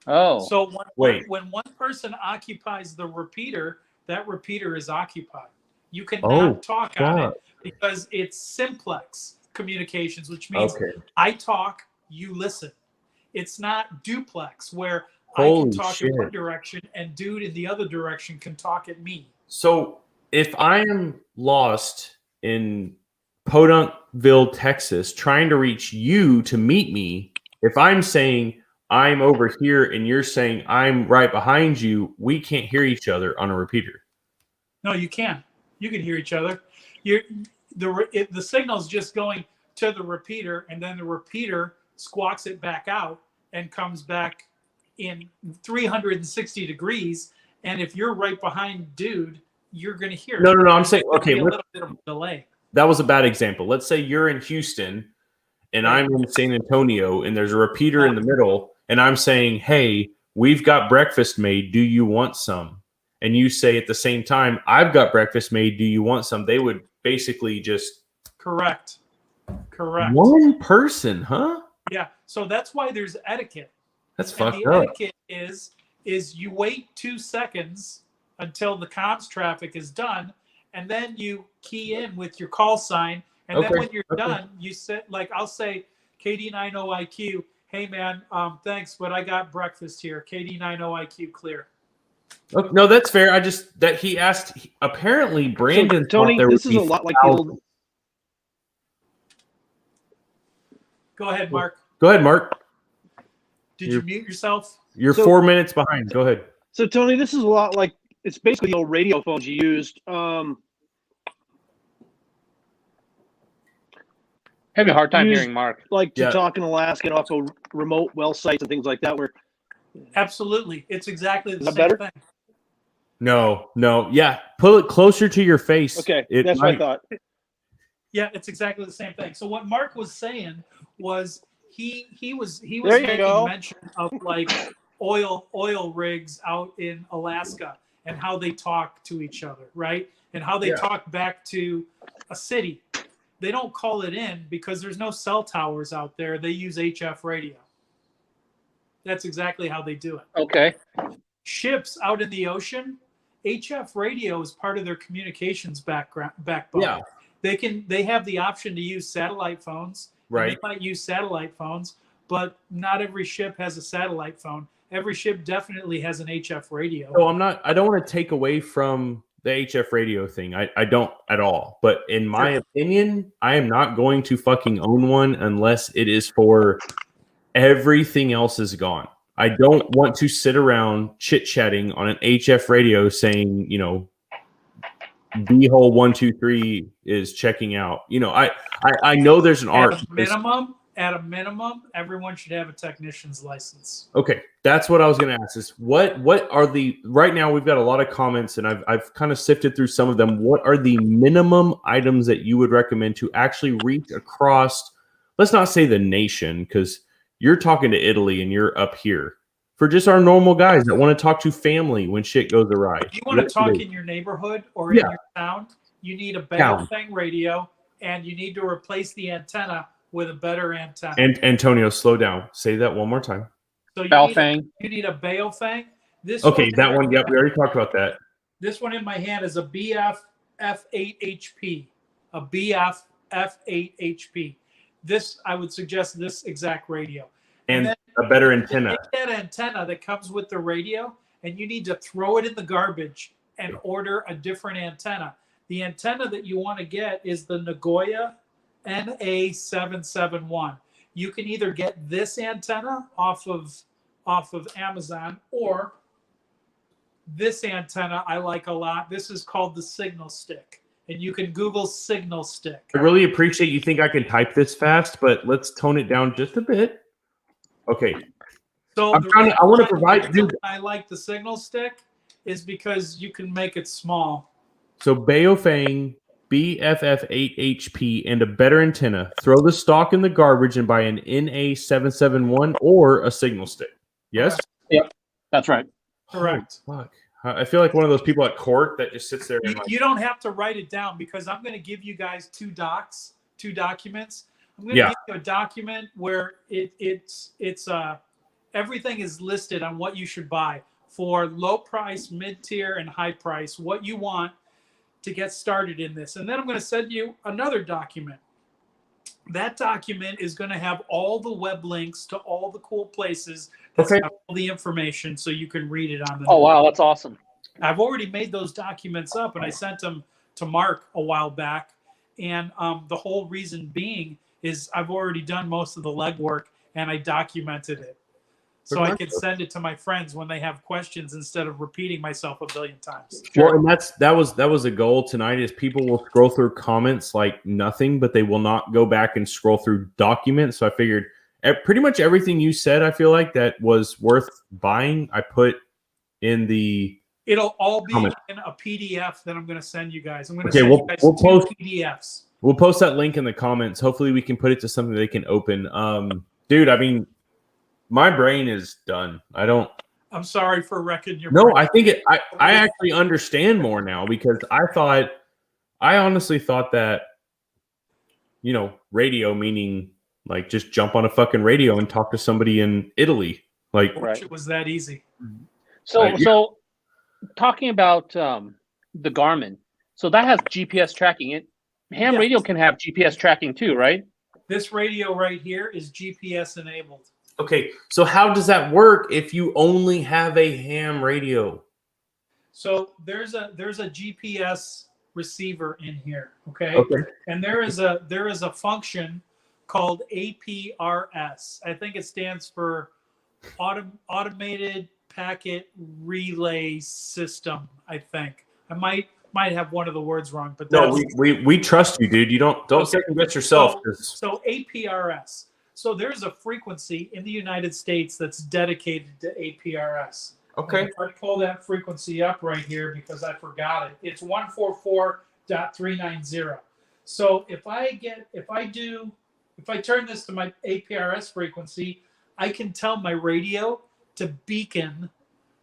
Oh. So when one person occupies the repeater, that repeater is occupied. You cannot talk on it because it's simplex communications, which means I talk, you listen. It's not duplex where I can talk in one direction and dude in the other direction can talk at me. So if I am lost in Podunkville, Texas, trying to reach you to meet me, if I'm saying I'm over here and you're saying I'm right behind you, we can't hear each other on a repeater. No, you can. You can hear each other. The signal's just going to the repeater, and then the repeater squawks it back out and comes back in 360 degrees. And if you're right behind dude, you're going to hear it. No. I'm saying, okay, a little bit of a delay. That was a bad example. Let's say you're in Houston and I'm in San Antonio, and there's a repeater in the middle, and I'm saying, hey, we've got breakfast made. Do you want some? And you say at the same time, I've got breakfast made. Do you want some? They would basically just... Correct. One person, huh? Yeah. So that's why there's etiquette. That's fucked the up. Etiquette is you wait 2 seconds until the comms traffic is done, and then you key in with your call sign. And then when you're done, you say, like, I'll say, KD90IQ, hey man, thanks, but I got breakfast here. KD90IQ clear. Okay, no, that's fair. He asked. Apparently, Brandon. So, Tony, this is a lot like the old. Go ahead, Mark. Go ahead, Mark. Did you mute yourself? You're 4 minutes behind. Go ahead. So, Tony, this is a lot like it's basically the old radio phones you used. Having a hard time hearing Mark. Like to talk in Alaska and also remote well sites and things like that. Where absolutely, it's exactly the same thing. No. Yeah, pull it closer to your face. Okay, that's what I thought. Yeah, it's exactly the same thing. So what Mark was saying was he was making mention of like oil rigs out in Alaska and how they talk to each other, right? And how they talk back to a city. They don't call it in because there's no cell towers out there. They use HF radio. That's exactly how they do it. Okay. Ships out in the ocean, HF radio is part of their communications backbone. Yeah. They have the option to use satellite phones. Right. They might use satellite phones, but not every ship has a satellite phone. Every ship definitely has an HF radio. So I don't want to take away from the HF radio thing. I don't at all. But in my opinion, I am not going to fucking own one unless it is for everything else is gone. I don't want to sit around chit-chatting on an HF radio saying, you know, B-hole 123 is checking out. You know, I know there's an art. At a minimum, everyone should have a technician's license. Okay, that's what I was going to ask. Is what are the right now? We've got a lot of comments, and I've kind of sifted through some of them. What are the minimum items that you would recommend to actually reach across? Let's not say the nation, because you're talking to Italy and you're up here. For just our normal guys that want to talk to family when shit goes awry. If you want to talk in your neighborhood or in your town, you need a Baofeng radio, and you need to replace the antenna with a better antenna. And Antonio, slow down. Say that one more time. So you need a Baofeng. That one. Yep, we already talked about that. This one in my hand is a BF F8HP. A BF F8HP. This, I would suggest this exact radio. And a better antenna. Take that antenna that comes with the radio, and you need to throw it in the garbage and order a different antenna. The antenna that you want to get is the Nagoya NA771. You can either get this antenna off of Amazon, or this antenna I like a lot. This is called the Signal Stick, and you can Google Signal Stick. I really appreciate you think I can type this fast, but let's tone it down just a bit. Okay. So I want to provide. Dude, I like the Signal Stick is because you can make it small. So Baofeng BFF8HP and a better antenna. Throw the stock in the garbage and buy an NA771 or a Signal Stick. Yes? Yep, that's right. Correct. Oh, fuck. I feel like one of those people at court that just sits there. And you don't have to write it down, because I'm going to give you guys two documents. I'm going to give you a document where it's everything is listed on what you should buy for low price, mid tier, and high price. What you want to get started in this. And then I'm going to send you another document. That document is going to have all the web links to all the cool places that have all the information, so you can read it on the Oh, wow, that's awesome. I've already made those documents up, and I sent them to Mark a while back. And the whole reason being is I've already done most of the legwork, and I documented it. So I could send it to my friends when they have questions instead of repeating myself a billion times. Well, and that was a goal tonight. Is people will scroll through comments like nothing, but they will not go back and scroll through documents. So I figured pretty much everything you said, I feel like that was worth buying, I put in the. It'll all be comment. in a PDF that I'm going to send you guys. I'm going to Okay, send you guys we'll two post PDFs. We'll post that link in the comments. Hopefully, we can put it to something they can open. Dude, I mean. My brain is done. I'm sorry for wrecking your brain. brain. I think I actually understand more now, because I honestly thought that, you know, radio meaning like just jump on a fucking radio and talk to somebody in Italy. Like, it was that easy. So talking about the Garmin, so that has GPS tracking. Ham radio can have GPS tracking too, right? This radio right here is GPS enabled. Okay, so how does that work if you only have a ham radio? So there's a GPS receiver in here, okay? And there is a function called APRS. I think it stands for Automated Packet Relay System, I think. I might have one of the words wrong, but no, we trust you, dude. You don't second guess yourself. So APRS. So there's a frequency in the United States that's dedicated to APRS. Okay. I pull that frequency up right here because I forgot it. It's 144.390. So if I turn this to my APRS frequency, I can tell my radio to beacon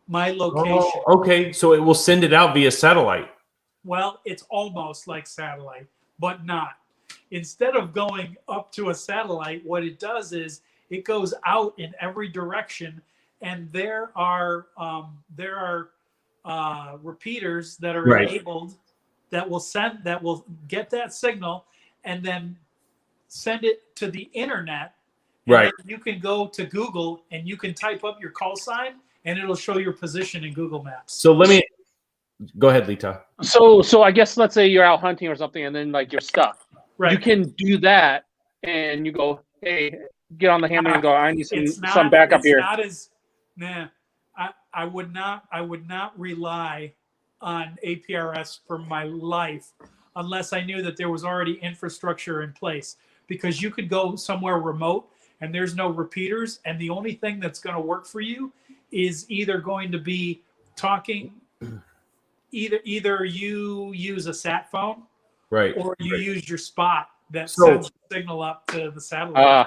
my location. Oh, okay, so it will send it out via satellite. Well, it's almost like satellite, but not. Instead of going up to a satellite, what it does is it goes out in every direction, and there are repeaters that are enabled that will get that signal and then send it to the internet, And Right. then you can go to Google and you can type up your call sign, and it'll show your position in Google Maps. So let me go ahead, Lita. So I guess let's say you're out hunting or something, and then like you're stuck. Right. You can do that, and you go, hey, get on the hammer and go. I need some backup it's here. Not as, nah. I would not rely on APRS for my life unless I knew that there was already infrastructure in place, because you could go somewhere remote and there's no repeaters, and the only thing that's going to work for you is either going to be talking. Either you use a sat phone, Right. or you use your spot that So- sends the signal up to the satellite.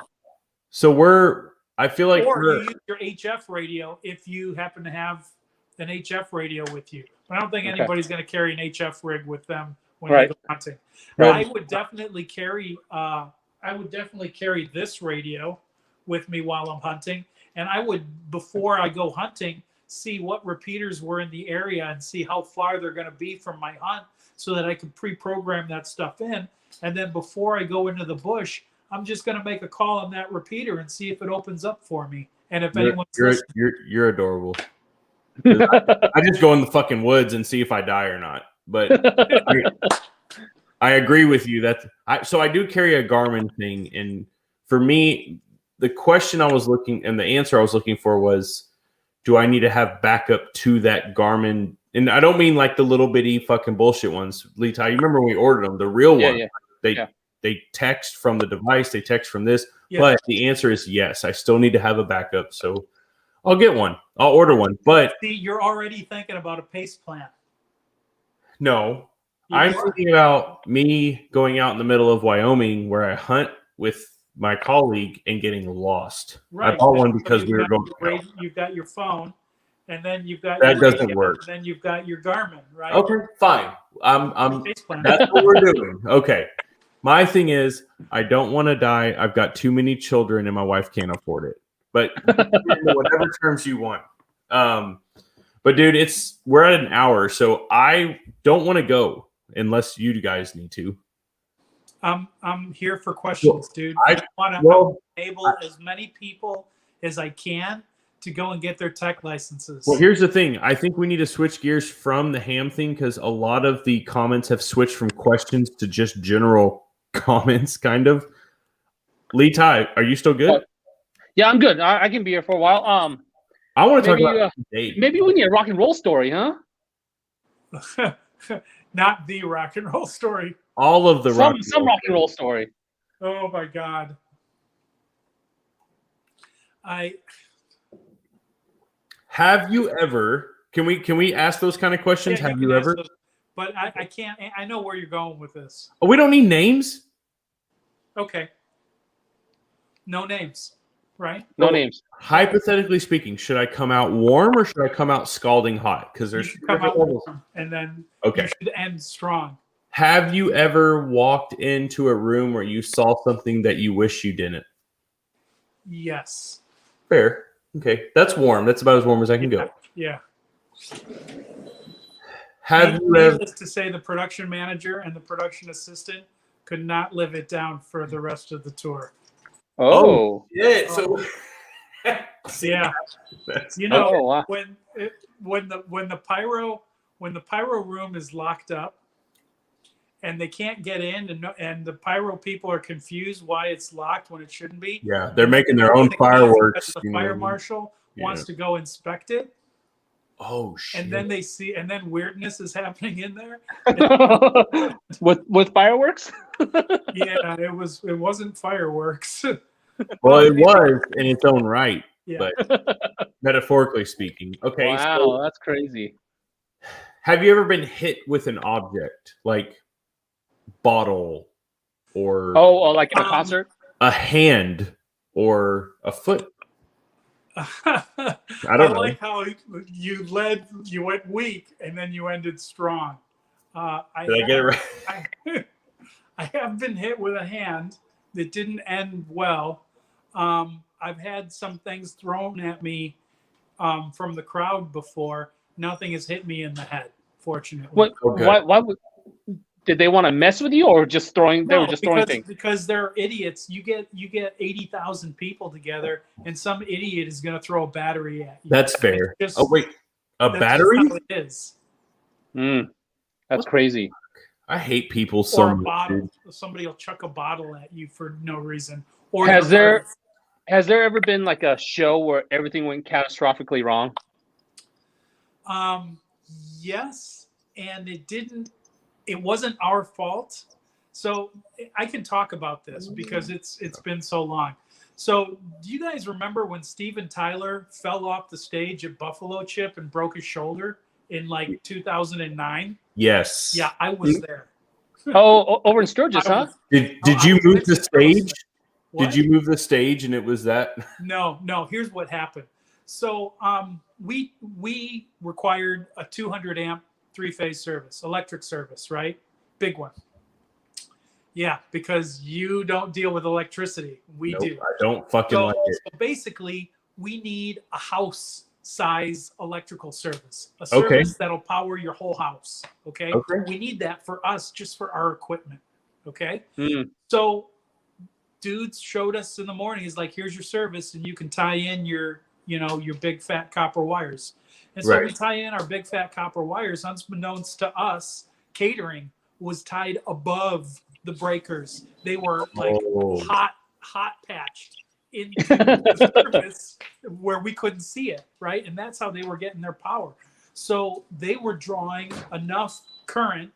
So I feel like Or we're you use your HF radio if you happen to have an HF radio with you. But I don't think Okay. anybody's going to carry an HF rig with them when Right. they go hunting. Right. I would definitely carry this radio with me while I'm hunting, and I would, before I go hunting, see what repeaters were in the area and see how far they're going to be from my hunt, so that I can pre-program that stuff in. And then before I go into the bush, I'm just going to make a call on that repeater and see if it opens up for me. And if anyone's listening. you're adorable. I just go in the fucking woods and see if I die or not. But I agree with you. So I do carry a Garmin thing, and for me, the question I was looking and the answer I was looking for was, do I need to have backup to that Garmin? And I don't mean like the little bitty fucking bullshit ones. Lita, you remember when we ordered them, the real ones? Yeah. They text from the device, they text from this. Yeah. But the answer is yes. I still need to have a backup. So I'll get one. I'll order one. But See, you're already thinking about a pace plan. no, You I'm are. thinking about me going out in the middle of Wyoming where I hunt with my colleague and getting lost. Right. I bought one So because you've we were got going. your radio- You've got your phone, and then you've got That your doesn't radio, work. And then you've got your Garmin, right? Okay, fine. I'm Pace plan. That's what we're doing. Okay. My thing is, I don't want to die. I've got too many children, and my wife can't afford it. But whatever terms you want. But dude, we're at an hour, so I don't want to go unless you guys need to. I'm here for questions, dude. I- I want to Well, enable as many people as I can to go and get their tech licenses. well, here's the thing. I think we need to switch gears from the ham thing because a lot of the comments have switched from questions to just general comments, kind of. Lee Ty, are you still good? Yeah, I'm good. I can be here for a while. I want to talk maybe, about date. Maybe we need a rock and roll story, huh? Not the rock and roll story. All of the Some rock and roll story. Oh my god. Have you ever? Can we ask those kind of questions? Yeah, Have can you ask ever? those, but I can't. I know where you're going with this. Oh, we don't need names. Okay. No names, right? No names. Hypothetically speaking, should I come out warm or should I come out scalding hot? Because You there's should come out warm, and then Okay. you should end strong. Have you ever walked into a room where you saw something that you wish you didn't? Yes. Fair. Okay, that's warm. That's about as warm as I can go. Yeah. Have you ever? Needless to say, the production manager and the production assistant could not live it down for the rest of the tour. Oh. Yeah. So. Yeah. You know, Oh, wow. when the pyro room is locked up and they can't get in, and the pyro people are confused why it's locked when it shouldn't be. Yeah, they're making their own fireworks. The you know. fire marshal wants to go inspect it, Oh shit! and then and then weirdness is happening in there. with fireworks? Yeah, it wasn't fireworks. well, it was in its own right, Yeah. but metaphorically speaking. Okay. Wow, So that's crazy. have you ever been hit with an object like bottle or Oh, like at a concert? a hand or a foot? I don't know. like how you went weak and then you ended strong. Did I get it right? I have been hit with a hand that didn't end well. I've had some things thrown at me from the crowd before. Nothing has hit me in the head, fortunately. What? Okay. Why would? did they want to mess with you, or just throwing? They were just throwing things. Because they're idiots. You get 80,000 people together, and some idiot is going to throw a battery at you. That's fair. It's just- Oh wait, a that's battery? just how it is. That's crazy. I hate people so Or a much. bottle. Dude. Somebody will chuck a bottle at you for no reason. Or Has your purse. Has there ever been like a show where everything went catastrophically wrong? Yes, and it wasn't our fault. So I can talk about this because it's been so long. So do you guys remember when Steven Tyler fell off the stage at Buffalo Chip and broke his shoulder in like 2009? Yes. Yeah, I was there. Oh, over in Sturgis, I huh? was- Did I you was move next the to stage? What? Did you move the stage and it was that? No. Here's what happened. So we required a 200 amp 3-phase service, electric service, right? Big one. Yeah, because you don't deal with electricity. We Nope, do. I don't fucking like it. So basically, we need a house size electrical service, a Okay. service that'll power your whole house. Okay? Okay. We need that for us, just for our equipment. Okay. Mm. So dudes showed us in the morning. He's like, here's your service, and you can tie in your big fat copper wires. And so Right. we tie in our big fat copper wires. Unbeknownst to us, catering was tied above the breakers. They were like Oh. hot patched into the surface where we couldn't see it, right? And that's how they were getting their power. So they were drawing enough current,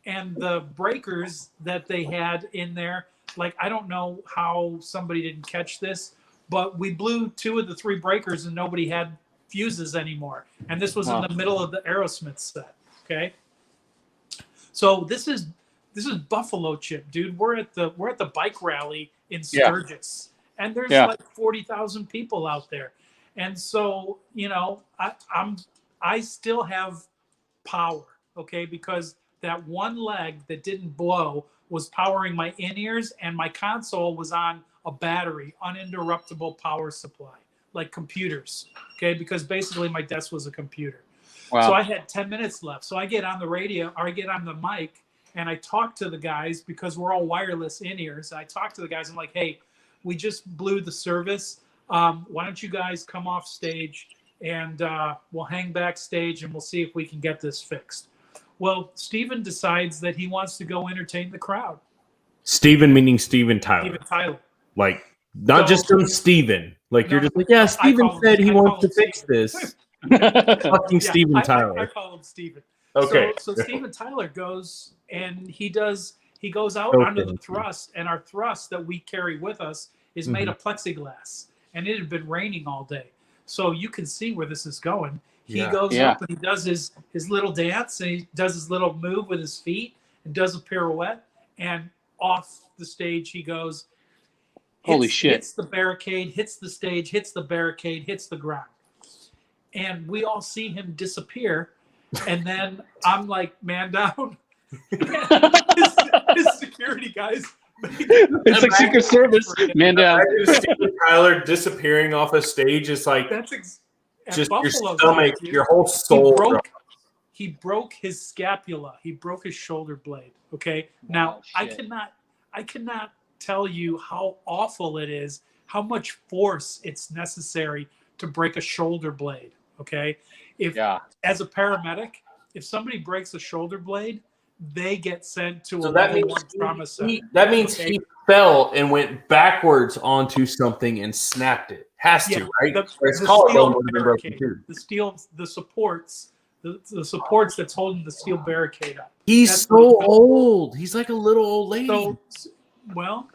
and the breakers that they had in there, like, I don't know how somebody didn't catch this, but we blew 2 of the 3 breakers and nobody had fuses anymore. And this was Wow. in the middle of the Aerosmith set. Okay. So this is Buffalo Chip, dude. We're at the bike rally in Yeah. Sturgis, and there's Yeah. like 40,000 people out there. And so, I still have power, okay, because that one leg that didn't blow was powering my in-ears, and my console was on a battery, uninterruptible power supply, like computers, okay, because basically my desk was a computer. Wow. So I had 10 minutes left. So I get on the radio, or I get on the mic, and I talk to the guys, because we're all wireless in-ears. I talk to the guys. I'm like, hey, we just blew the service. Why don't you guys come off stage, and we'll hang backstage, and we'll see if we can get this fixed. Well, Steven decides that he wants to go entertain the crowd. Steven meaning Steven Tyler. Steven Tyler. Like, not So- just some Steven. Like, No, you're just like, yeah, Steven call him- said he I call wants to him fix Steven. this. Fucking Steven I Tyler. call him Steven. Okay. So Steven Tyler goes, and he goes out So onto the fancy. thrust, and our thrust that we carry with us is made Mm-hmm. of plexiglass, and it had been raining all day. So you can see where this is going. He Yeah. goes Yeah. up and he does his little dance, and he does his little move with his feet and does a pirouette, and off the stage he goes. Holy shit. Hits the barricade, hits the stage, hits the barricade, hits the ground. And we all see him disappear. And then I'm like, man down. his security guys. It's like Secret Service, man down. Imagine Steven Tyler disappearing off a stage. It's like That's at just Buffalo, your stomach, dude. your whole soul. He broke his scapula. He broke his shoulder blade. Okay. Now Oh, I shit. cannot tell you how awful it is, how much force it's necessary to break a shoulder blade. Okay. Yeah. As a paramedic, if somebody breaks a shoulder blade, they get sent to a So that level means 1 trauma center. he fell and went backwards onto something and snapped it. Has to, Yeah, right? the- Or his the collarbone steel would have been broken barricade, too. the supports, the supports that's holding the steel barricade up. He's That's so what he fell. old. He's like a little old lady. So, well,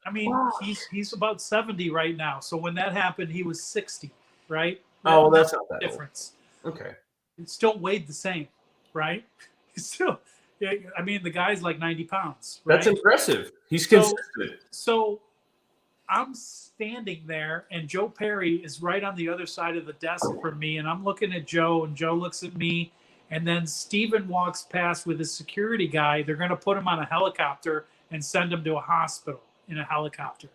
I mean, he's about 70 right now. So when that happened, he was 60, right? Oh, that's not that old. difference. Okay. It still weighed the same, right? He's still, yeah, I mean, the guy's like 90 pounds. Right? That's impressive. He's So- consistent. So I'm standing there, and Joe Perry is right on the other side of the desk from me, and I'm looking at Joe, and Joe looks at me, and then Steven walks past with his security guy. They're going to put him on a helicopter and send him to a hospital in a helicopter.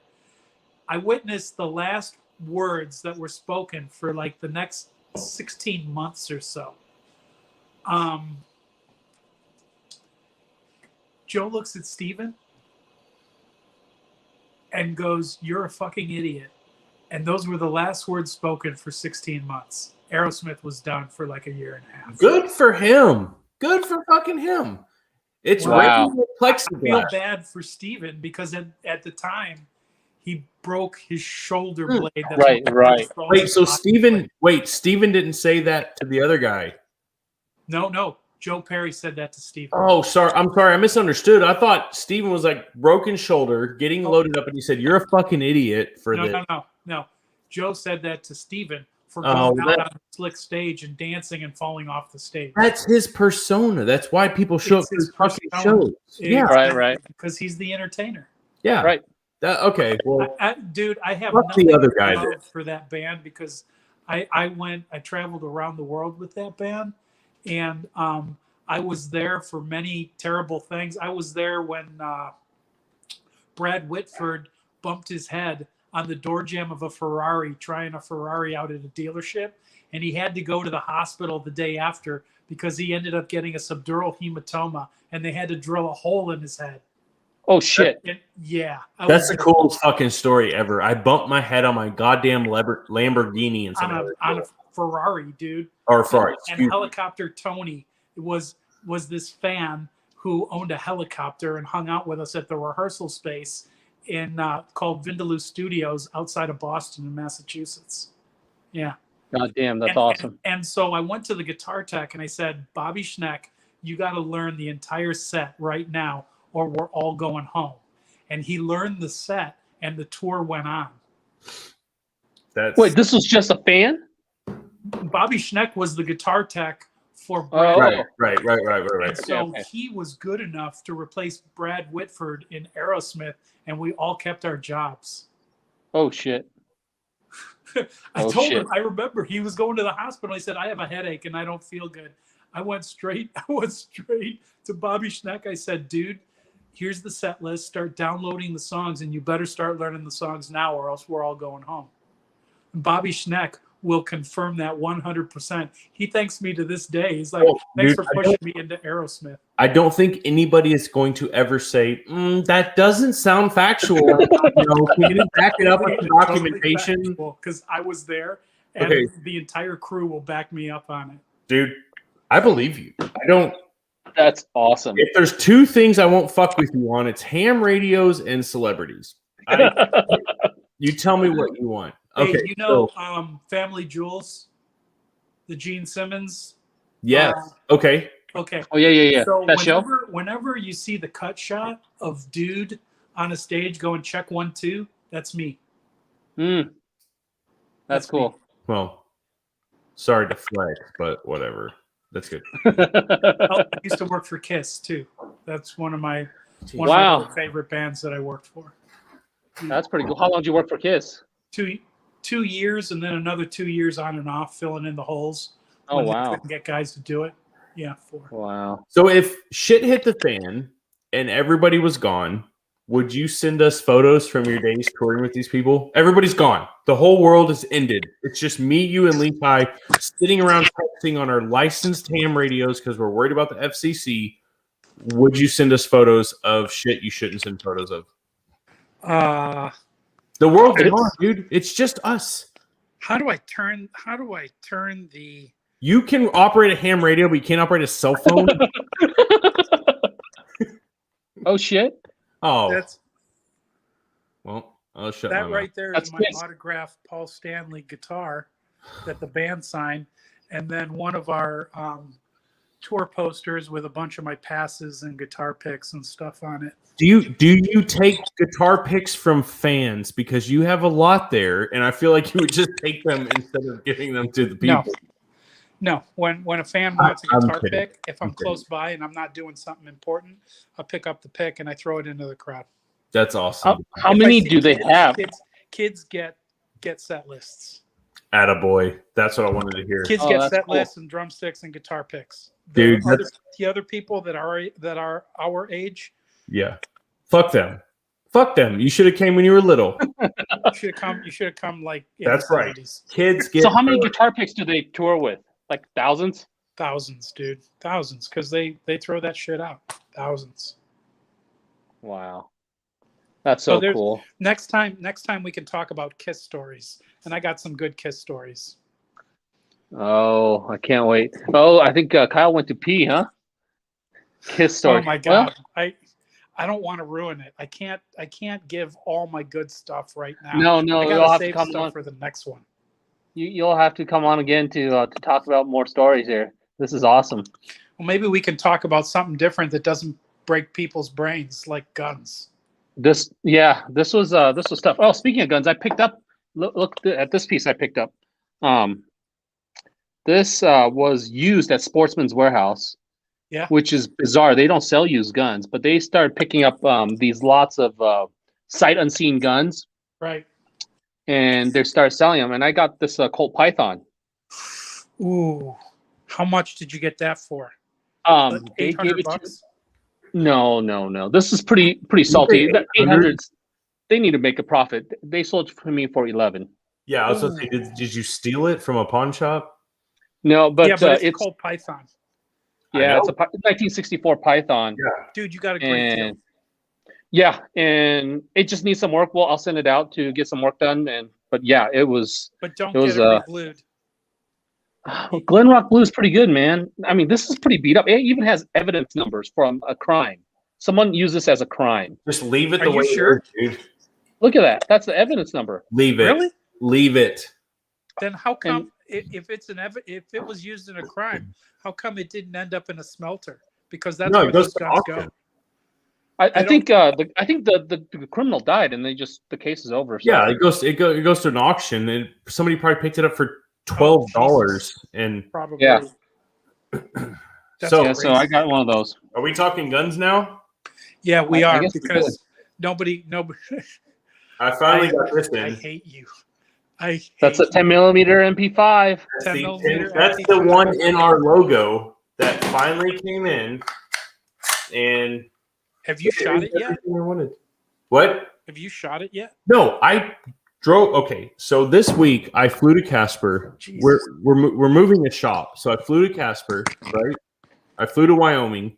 I witnessed the last words that were spoken for like the next 16 months or so. Joe looks at Steven and goes, "You're a fucking idiot." And those were the last words spoken for 16 months. Aerosmith was done for like a year and a half. Good for him. Good for fucking him. It's Wow. breaking the I feel plexiglass. bad for Steven because at the time he broke his shoulder Hmm. blade. That's Right, what right. froze Wait, his so body. Steven didn't say that to the other guy. No. Joe Perry said that to Steven. Oh, sorry. I'm sorry. I misunderstood. I thought Steven was like broken shoulder, getting loaded up, and he said, "You're a fucking idiot for this." No. Joe said that to Steven for Oh, going out that- on the slick stage and dancing and falling off the stage. That's his persona. That's why people show up It's to his his fucking persona. shows. Yeah, Right. Because he's the entertainer. yeah. Right. Okay. Well, Dude, I have fuck the nothing other but guy love then. for that band because I traveled around the world with that band, and I was there for many terrible things. I was there when Brad Whitford bumped his head on the door jamb of a Ferrari, trying a Ferrari out at a dealership, and he had to go to the hospital the day after because he ended up getting a subdural hematoma, and they had to drill a hole in his head. Oh shit. And, yeah, I That's was the there coolest fucking story ever. I bumped my head on my goddamn Lamborghini and on a Ferrari, dude. or Ferrari. And Excuse me. Helicopter Tony was this fan who owned a helicopter and hung out with us at the rehearsal space in called Vindaloo Studios outside of Boston in Massachusetts. Yeah. God damn, that's And- awesome. And so I went to the guitar tech and I said, "Bobby Schneck, you got to learn the entire set right now or we're all going home." And he learned the set and the tour went on. That's Wait, this was just a fan? Bobby Schneck was the guitar tech for Oh. Brad. right. And so okay. he was good enough to replace Brad Whitford in Aerosmith, and we all kept our jobs. Oh shit. I Oh, told shit. him, I remember he was going to the hospital. He said, "I have a headache and I don't feel good." I went straight to Bobby Schneck. I said, "Dude, here's the set list. Start downloading the songs, and you better start learning the songs now, or else we're all going home." And Bobby Schneck will confirm that 100%. He thanks me to this day. He's like, Oh, "Thanks dude, for pushing me into Aerosmith." I don't think anybody is going to ever say that doesn't sound factual. Can you back it up with the documentation, Because I was there, and Okay. the entire crew will back me up on it. dude? I believe you. I don't. That's awesome. If there's two things I won't fuck with you on, it's ham radios and celebrities. You tell me what you want. Okay, Hey, Family Jewels, the Gene Simmons. yes. Okay. Okay. Oh yeah. So That show? whenever you see the cut shot of dude on a stage going check 1 2, that's me. That's That's me. cool. Well, sorry to flex, but whatever. That's good. Oh, I used to work for Kiss too. That's one of my Wow. other favorite bands that I worked for. That's pretty cool. How long did you work for Kiss? 2 years, and then another 2 years on and off, filling in the holes. Oh when they wow. couldn't get guys to do it. Yeah, 4. Wow. So if shit hit the fan and everybody was gone, would you send us photos from your days touring with these people? Everybody's gone. The whole world has ended. It's just me, you, and Levi sitting around texting on our licensed ham radios because we're worried about the FCC. Would you send us photos of shit you shouldn't send photos of? The world's gone, dude. It's just us. How do I turn the You can operate a ham radio, but you can't operate a cell phone. Oh shit. Oh, that's well, I'll shut that my right there That's is my Kiss. autographed Paul Stanley guitar that the band signed, and then one of our tour posters with a bunch of my passes and guitar picks and stuff on it. Do you take guitar picks from fans because you have a lot there, and I feel like you would just take them instead of giving them to the people. No, when a fan wants a I'm guitar kidding. pick, if I'm close by and I'm not doing something important, I'll pick up the pick and I throw it into the crowd. That's awesome. How If I many see do they kids, have? Kids get set lists. Attaboy. That's what I wanted to hear. Kids Oh, get that's set cool. lists and drumsticks and guitar picks. Dude, The other people that are our age Yeah. Fuck them. Fuck them. You should have came when you were little. You should have come like in That's the right. 70s. Kids get So how many guitar picks do they tour with? Like thousands? Thousands, dude. Thousands, because they throw that shit out. Thousands. Wow. That's So so there's- cool. Next time we can talk about Kiss stories, and I got some good Kiss stories. Oh, I can't wait. Oh, I think Kyle went to pee, huh? Kiss story. Oh my Well, God, I don't want to ruin it. I can't give all my good stuff right now. no, I you'll gotta have to save come stuff on. for the next one. You'll have to come on again to talk about more stories here. This is awesome. Well, maybe we can talk about something different that doesn't break people's brains, like guns. This was tough. Oh, speaking of guns, I picked up. Look at this piece I picked up. This was used at Sportsman's Warehouse. Yeah. Which is bizarre. They don't sell used guns, but they started picking up these lots of sight unseen guns, Right. and they started selling them. And I got this Colt Python. Ooh, how much did you get that for? They gave it to $800. no. This is pretty salty. That 800. They need to make a profit. They sold it for me for 11. Yeah, I was going to say, did you steal it from a pawn shop? No, but, Yeah, but it's Colt Python. yeah, it's a 1964 Python. Yeah. Dude, you got a great deal. And yeah, and it just needs some work. Well, I'll send it out to get some work done. But yeah, it was. But don't it was, get it reblued. Glenrock Blue is pretty good, man. I mean, this is pretty beat up. It even has evidence numbers from a crime. Someone used this as a crime. Just leave it Are the you way sure? it is, dude. Look at that. That's the evidence number. Leave it. Really? Leave it. Then how come if it was used in a crime, how come it didn't end up in a smelter? Because that's No, where it goes those to guns auction. go. I think the criminal died, and the case is over. So. Yeah, it goes to an auction, and somebody probably picked it up for $12, and Probably. Yeah. That's So- Yeah, so I got one of those. are we talking guns now? Yeah, we I are guess we because nobody. I finally got this I in. hate you. I hate That's a you. 10 millimeter MP5. 10 millimeter That's the one in our logo that finally came in, and Have you shot it yet? everything I wanted. What? Have you shot it yet? No, I drove. Okay, so this week I flew to Casper. Jesus. We're moving a shop, so I flew to Casper. Right, I flew to Wyoming.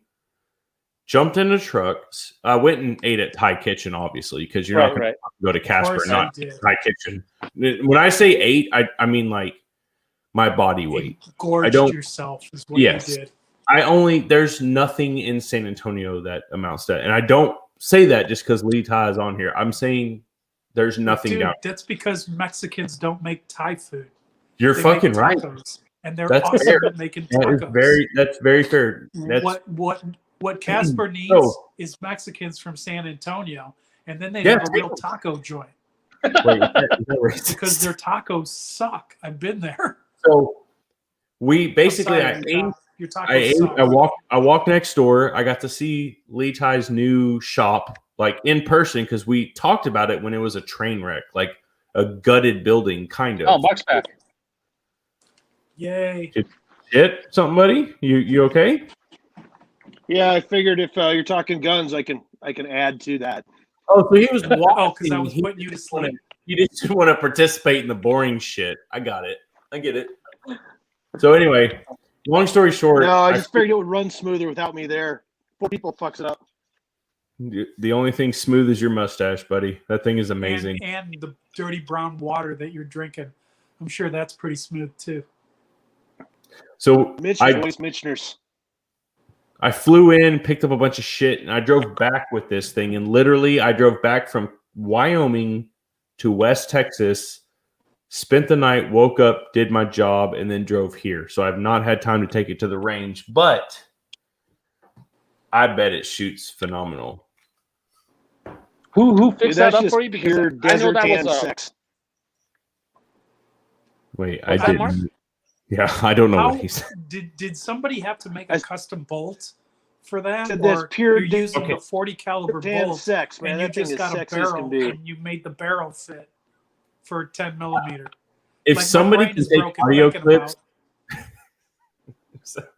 Jumped into trucks. I went and ate at Thai Kitchen, obviously, because you're not going Right. to go to Of Casper, course not I did. Thai Kitchen. When I say ate, I mean like my body weight. You gorged don't- yourself is what Yes. you did. There's nothing in San Antonio that amounts to that. And I don't say that just because Lee Thai is on here. I'm saying there's nothing Dude, down. that's because Mexicans don't make Thai food. You're They fucking make right. tacos, and they're That's awesome fair. at making That's tacos. very fair. That's What Casper needs Oh. is Mexicans from San Antonio, and then they Yeah, have a real taco joint wait, is that racist? because their tacos suck. I've been there. So we basically I'm sorry, your tacos I ate, suck. I walked next door. I got to see Lee Thai's new shop like in person because we talked about it when it was a train wreck, like a gutted building, kind of. Oh, Mark's back. Yay! Shit, something, buddy? You okay? Yeah, I figured if you're talking guns, I can add to that. Oh, so he was watching. Oh, because I was He putting you to sleep. You just want to participate in the boring shit. I got it. I get it. So anyway, long story short, No, I just figured it would run smoother without me there. 4 people fucks it up. the only thing smooth is your mustache, buddy. That thing is amazing. And the dirty brown water that you're drinking. I'm sure that's pretty smooth too. So Mitch I is always Mitchners. I flew in, picked up a bunch of shit, and I drove back with this thing. And literally, I drove back from Wyoming to West Texas, spent the night, woke up, did my job, and then drove here. So I've not had time to take it to the range, but I bet it shoots phenomenal. Who Dude, fixed that's that up just for you? Because pure I know desert that tan was sex. Wait, What's I that, Mark? didn't. Yeah, I don't know How what he said. did somebody have to make a I- custom bolt for that, Said that's or pure you're using Okay. the 40 caliber Tan bolt sex, man. and you That thing just is got a sexy as can barrel be. and you made the barrel fit for 10 millimeter? If Like, my somebody brain can is take broken audio thinking clips, about-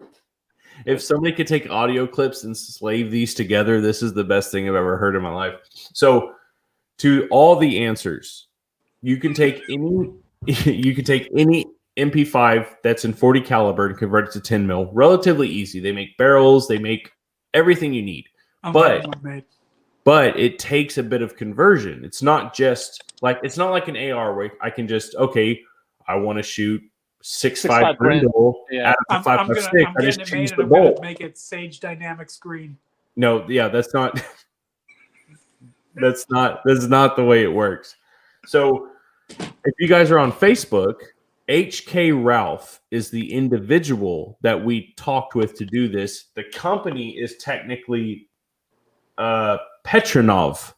if somebody could take audio clips and slave these together, this is the best thing I've ever heard in my life. So, to all the answers, you can take any MP5 that's in 40 caliber and convert it to 10 mil. Relatively easy. They make barrels, they make everything you need. I'm But- getting one made. but it takes a bit of conversion. It's not like an AR where I can just, okay, I want to shoot 6.5 Brindle Yeah. out of I'm 5.56. I getting just it change made, the and I'm bolt. gonna make it Sage Dynamics green. No, yeah, that's not that's not the way it works. So if you guys are on Facebook, HK Ralph is the individual that we talked with to do this. The company is technically Petronov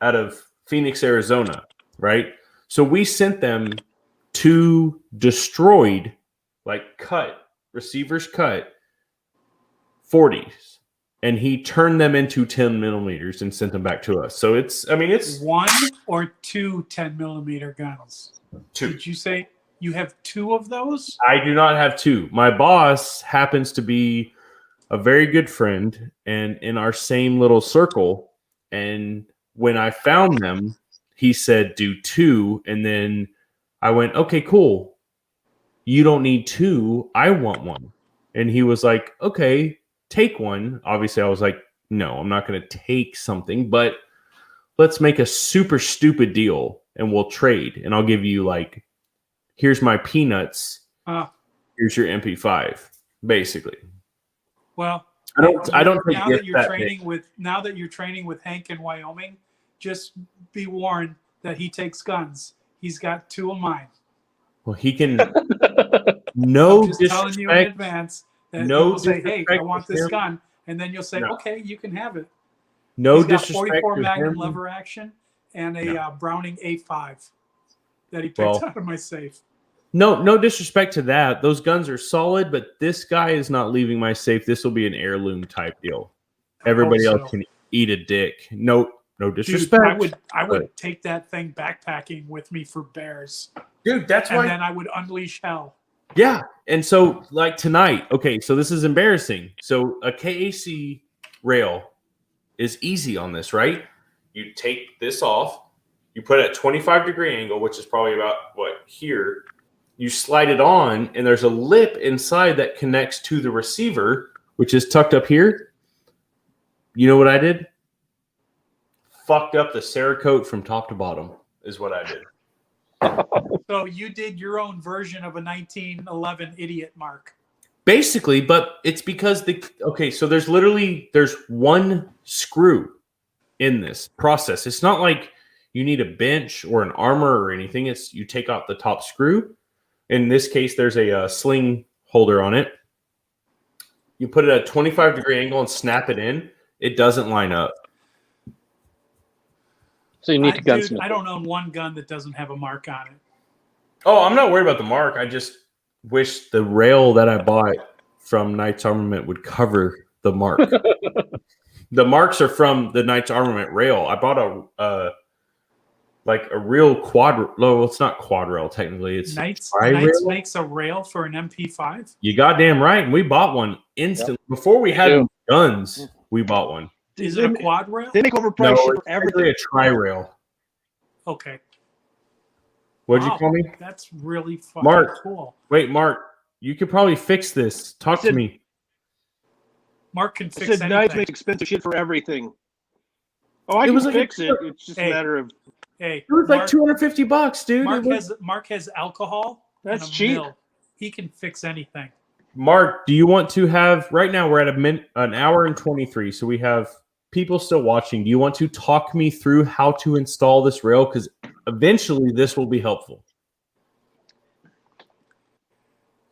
out of Phoenix, Arizona, right? So we sent them 2 destroyed, like cut, receivers cut 40s, and he turned them into 10 millimeters and sent them back to us. So it's 1 or 2 10mm guns. 2. Did you say you have 2 of those? I do not have 2. My boss happens to be a very good friend and in our same little circle. And when I found them, he said, do 2. And then I went, okay, cool. You don't need 2. I want 1. And he was like, okay, take 1. Obviously, I was like, no, I'm not going to take something, but let's make a super stupid deal and we'll trade. And I'll give you like, here's my peanuts. Here's your MP5, basically. Well, I don't think now that you're training with Hank in Wyoming, just be warned that he takes guns. He's got 2 of mine. Well, he can. No I'm just telling you in disrespect. advance that No you'll say, "Hey, I disrespect want to this him. gun," and then you'll say, No. "Okay, you can have it." No He's got disrespect 44 to Magnum him. lever action and a No. Browning A5 that he picked Well, out of my safe. No disrespect to that. Those guns are solid, but this guy is not leaving my safe. This will be an heirloom type deal. Everybody hope so. else can eat a dick. No Dude, disrespect. I would take that thing backpacking with me for bears, Dude, that's and why. then I would unleash hell. Yeah. And so, like tonight, okay, so this is embarrassing. So, a KAC rail is easy on this, right? You take this off, you put it at 25-degree angle, which is probably about here. You slide it on, and there's a lip inside that connects to the receiver, which is tucked up here. You know what I did? Fucked up the Cerakote from top to bottom, is what I did. So you did your own version of a 1911 idiot, Mark. Basically, but it's because so there's 1 screw in this process. It's not like you need a bench or an armor or anything. It's you take out the top screw. In this case, there's a sling holder on it. You put it at a 25-degree angle and snap it in. It doesn't line up. So you need to gunsmith. I don't own one gun that doesn't have a mark on it. Oh, I'm not worried about the mark. I just wish the rail that I bought from Knights Armament would cover the mark. The marks are from the Knights Armament rail. I bought a real quad. No, it's not quad rail technically. It's Knights tri-rail. makes a rail for an MP5. You goddamn right, and we bought one instantly before we had guns. We bought one. Is it a quad rail? They make overpriced shit for everything. A tri-rail. Okay. What'd you call me? That's really fucking Mark. cool. Wait, Mark, you could probably fix this. Talk to me. Mark can I fix said Knights anything. make expensive shit for everything. Oh, I It can was like fix it. It's just Hey. a matter of Hey, It was like $250, dude. Mark has alcohol. That's and a cheap. mill. He can fix anything. Mark, do you want to have right now? We're at an hour and 23, so we have people still watching. Do you want to talk me through how to install this rail? Because eventually, this will be helpful.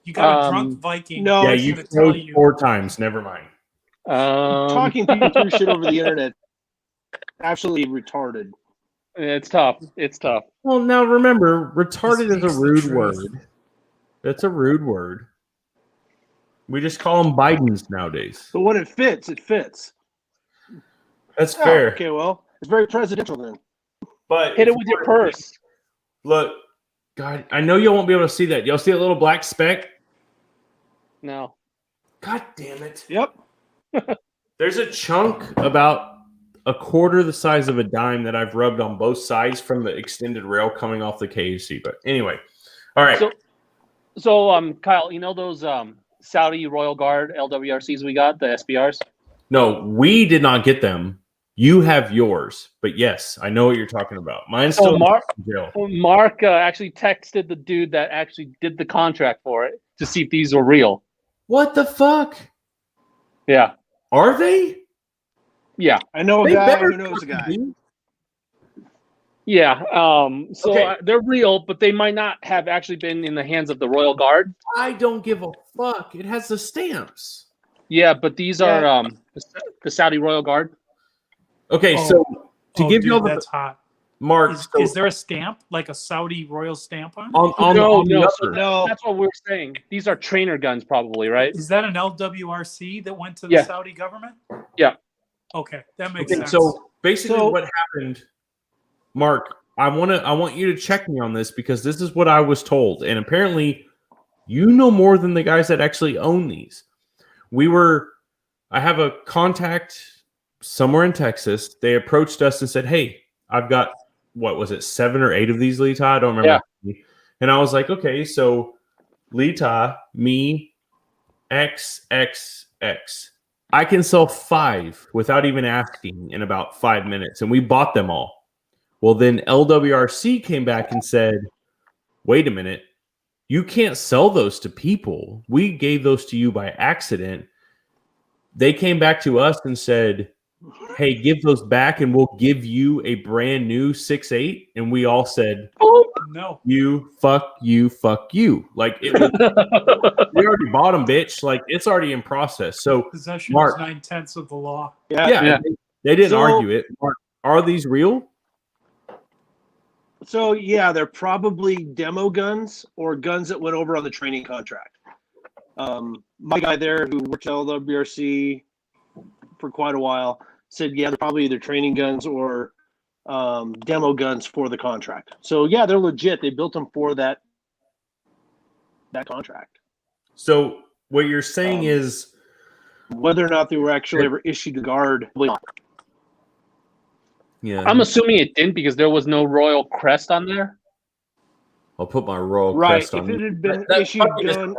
You got a drunk Viking. no, Yeah, that's you gonna tell failed 4 times. Never mind. talking people through shit over the internet. Absolutely retarded. It's tough. It's tough. Well, now remember, retarded is speaks a the rude truth. word. That's a rude word. We just call them Bidens nowadays. But when it fits, it fits. That's Oh, fair. okay, well, it's very presidential then. But Hit it with your purse. Look, God, I know y'all won't be able to see that. Y'all see that little black speck? No. God damn it. Yep. There's a chunk about a quarter the size of a dime that I've rubbed on both sides from the extended rail coming off the KUC. But anyway, all right. So Kyle, you know those Saudi Royal Guard LWRCs we got, the SBRs? No, we did not get them. You have yours, but yes, I know what you're talking about. Mine's still in jail. Mark actually texted the dude that actually did the contract for it to see if these were real. What the fuck? Yeah. Are they? Yeah. I know a They guy better who knows a guy. be. Yeah. So Okay. they're real, but they might not have actually been in the hands of the Royal Guard. I don't give a fuck. It has the stamps. Yeah, but these are the Saudi Royal Guard. Okay, Oh. so to give you all that's hot. Mark, Is there a stamp, like a Saudi royal stamp on it? on the upper. No, That's what we're saying. These are trainer guns, probably, right? Is that an LWRC that went to the Saudi government? Yeah. Okay, that makes sense. So basically, what happened, Mark? I want you to check me on this because this is what I was told, and apparently, you know more than the guys that actually own these. I have a contact somewhere in Texas. They approached us and said, "Hey, I've got." What was it, 7 or 8 of these, Lita? I don't remember. Yeah. And I was like, okay, so Lita, me, XXX. I can sell 5 without even asking in about 5 minutes. And we bought them all. Well, then LWRC came back and said, wait a minute. You can't sell those to people. We gave those to you by accident. They came back to us and said, hey, give those back and we'll give you a brand new 6.8. And we all said, oh, no. You, fuck you, fuck you. Like, it was, we already bought them, bitch. Like, it's already in process. So, possession Mark, is 9/10 of the law. Yeah. They didn't argue it. Mark, are these real? So, yeah, they're probably demo guns or guns that went over on the training contract. My guy there who worked at LWRC for quite a while said, yeah, they're probably either training guns or demo guns for the contract. So, yeah, they're legit. They built them for that contract. So, what you're saying is whether or not they were actually ever issued to Guard. Yeah, I'm assuming it didn't because there was no royal crest on there. I'll put my royal crest on. If it had been that issued gun,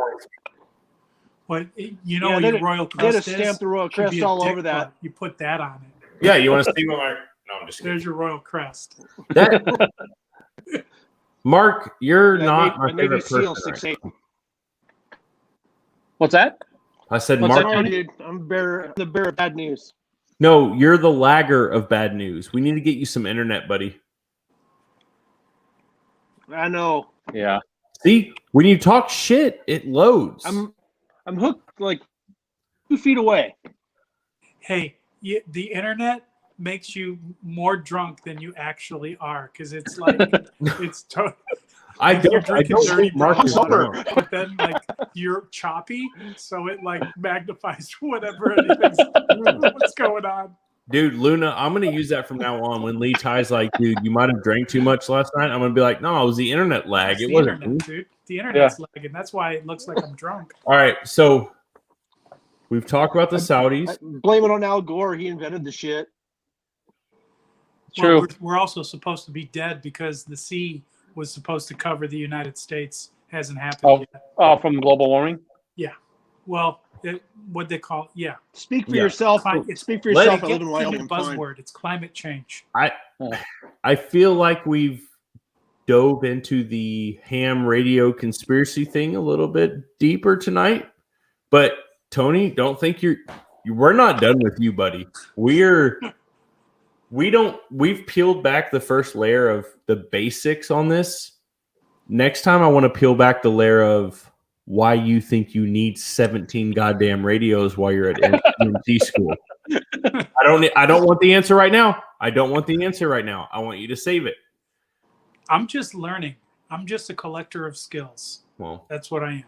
what you know, your royal crest they stamp the royal crest all over that. You put that on it. Yeah, you want to see what my? No, I'm just kidding. There's your royal crest. That, Mark, you're not my Navy favorite SEAL person. 6.8. What's that? I said, What's Mark. that, dude, I'm the bearer of bad news. No, you're the lagger of bad news. We need to get you some internet, buddy. I know. Yeah. See, when you talk shit, it loads. I'm hooked like 2 feet away. Hey, the internet makes you more drunk than you actually are because it's like it's totally. I don't think Mark is water, but then like you're choppy, so it like magnifies whatever anything's what's going on. Dude, Luna, I'm gonna use that from now on. When Lee Ty's like, dude, you might have drank too much last night. I'm gonna be like, no, it was the internet lag. It wasn't. Internet, dude. The internet's lagging. That's why it looks like I'm drunk. All right, so we've talked about the Saudis. Blame it on Al Gore. He invented the shit. True. Well, we're also supposed to be dead because the sea was supposed to cover the United States. Hasn't happened yet. Oh, from global warming? Yeah. Well, what they call Speak for yourself. Speak for yourself. I live in Wyoming. Buzzword. It's climate change. I feel like we've dove into the ham radio conspiracy thing a little bit deeper tonight. But Tony, don't think we're not done with you, buddy. We've peeled back the first layer of the basics on this. Next time I want to peel back the layer of why you think you need 17 goddamn radios while you're at MT school. I don't want the answer right now. I want you to save it. I'm just learning. I'm just a collector of skills. Well, that's what I am.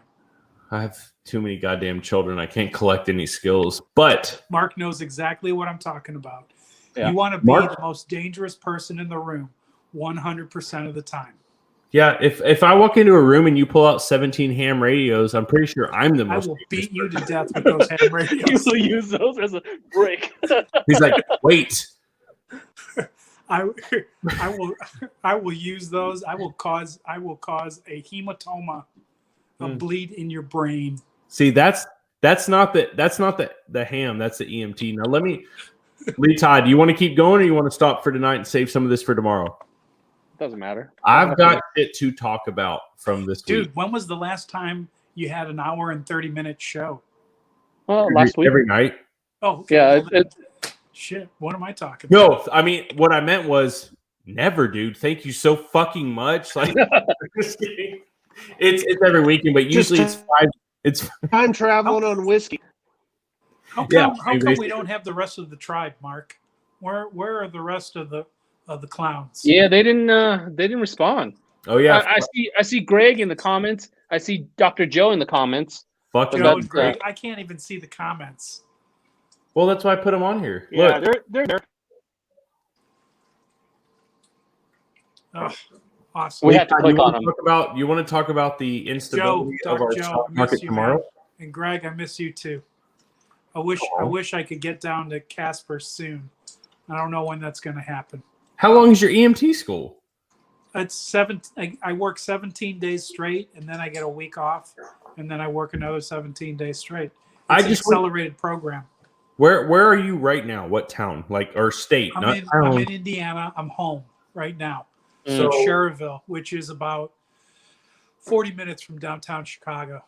I have too many goddamn children. I can't collect any skills, but Mark knows exactly what I'm talking about. Yeah. You want to be the most dangerous person in the room 100% of the time. Yeah, if I walk into a room and you pull out 17 ham radios, I'm pretty sure I'm the most. I will beat you to death with those ham radios. You will use those as a break. He's like, wait. I will use those. I will cause a hematoma, a bleed in your brain. See, that's not the ham. That's the EMT. Now let me Lee Todd, do you want to keep going or you want to stop for tonight and save some of this for tomorrow? Doesn't matter. I've got shit to talk about from this week. Dude, when was the last time you had an hour and 30-minute show? Well, last week. Every night. Oh, okay. Yeah, Well, shit. What am I talking about? No, I mean, what I meant was never, dude. Thank you so fucking much. Like, just kidding. It's every weekend, but Just usually it's 5. It's Time traveling on whiskey. How Yeah, come we basically. don't have the rest of the tribe, Mark? Where are the rest of the clowns? Yeah, they didn't respond. oh yeah, I see Greg in the comments. I see Dr. Joe in the comments. fuck But you. Joe that's, and Greg, I can't even see the comments. Well, that's why I put them on here. Yeah, Look, they're there. Oh, awesome. We have to Lee Todd, click you on want them. to talk about you want to talk about the instability of Dr. our Joe, stock I miss market you, tomorrow? man. And Greg, I miss you too. I wish I could get down to Casper soon. I don't know when that's going to happen. How long is your EMT school? It's 7. I work 17 days straight, and then I get a week off, and then I work another 17 days straight. I It's an just went- accelerated program. Where are you right now? What town? Like or state? I'm not in town. Indiana. I'm home right now. So- In Cherville, which is about 40 minutes from downtown Chicago.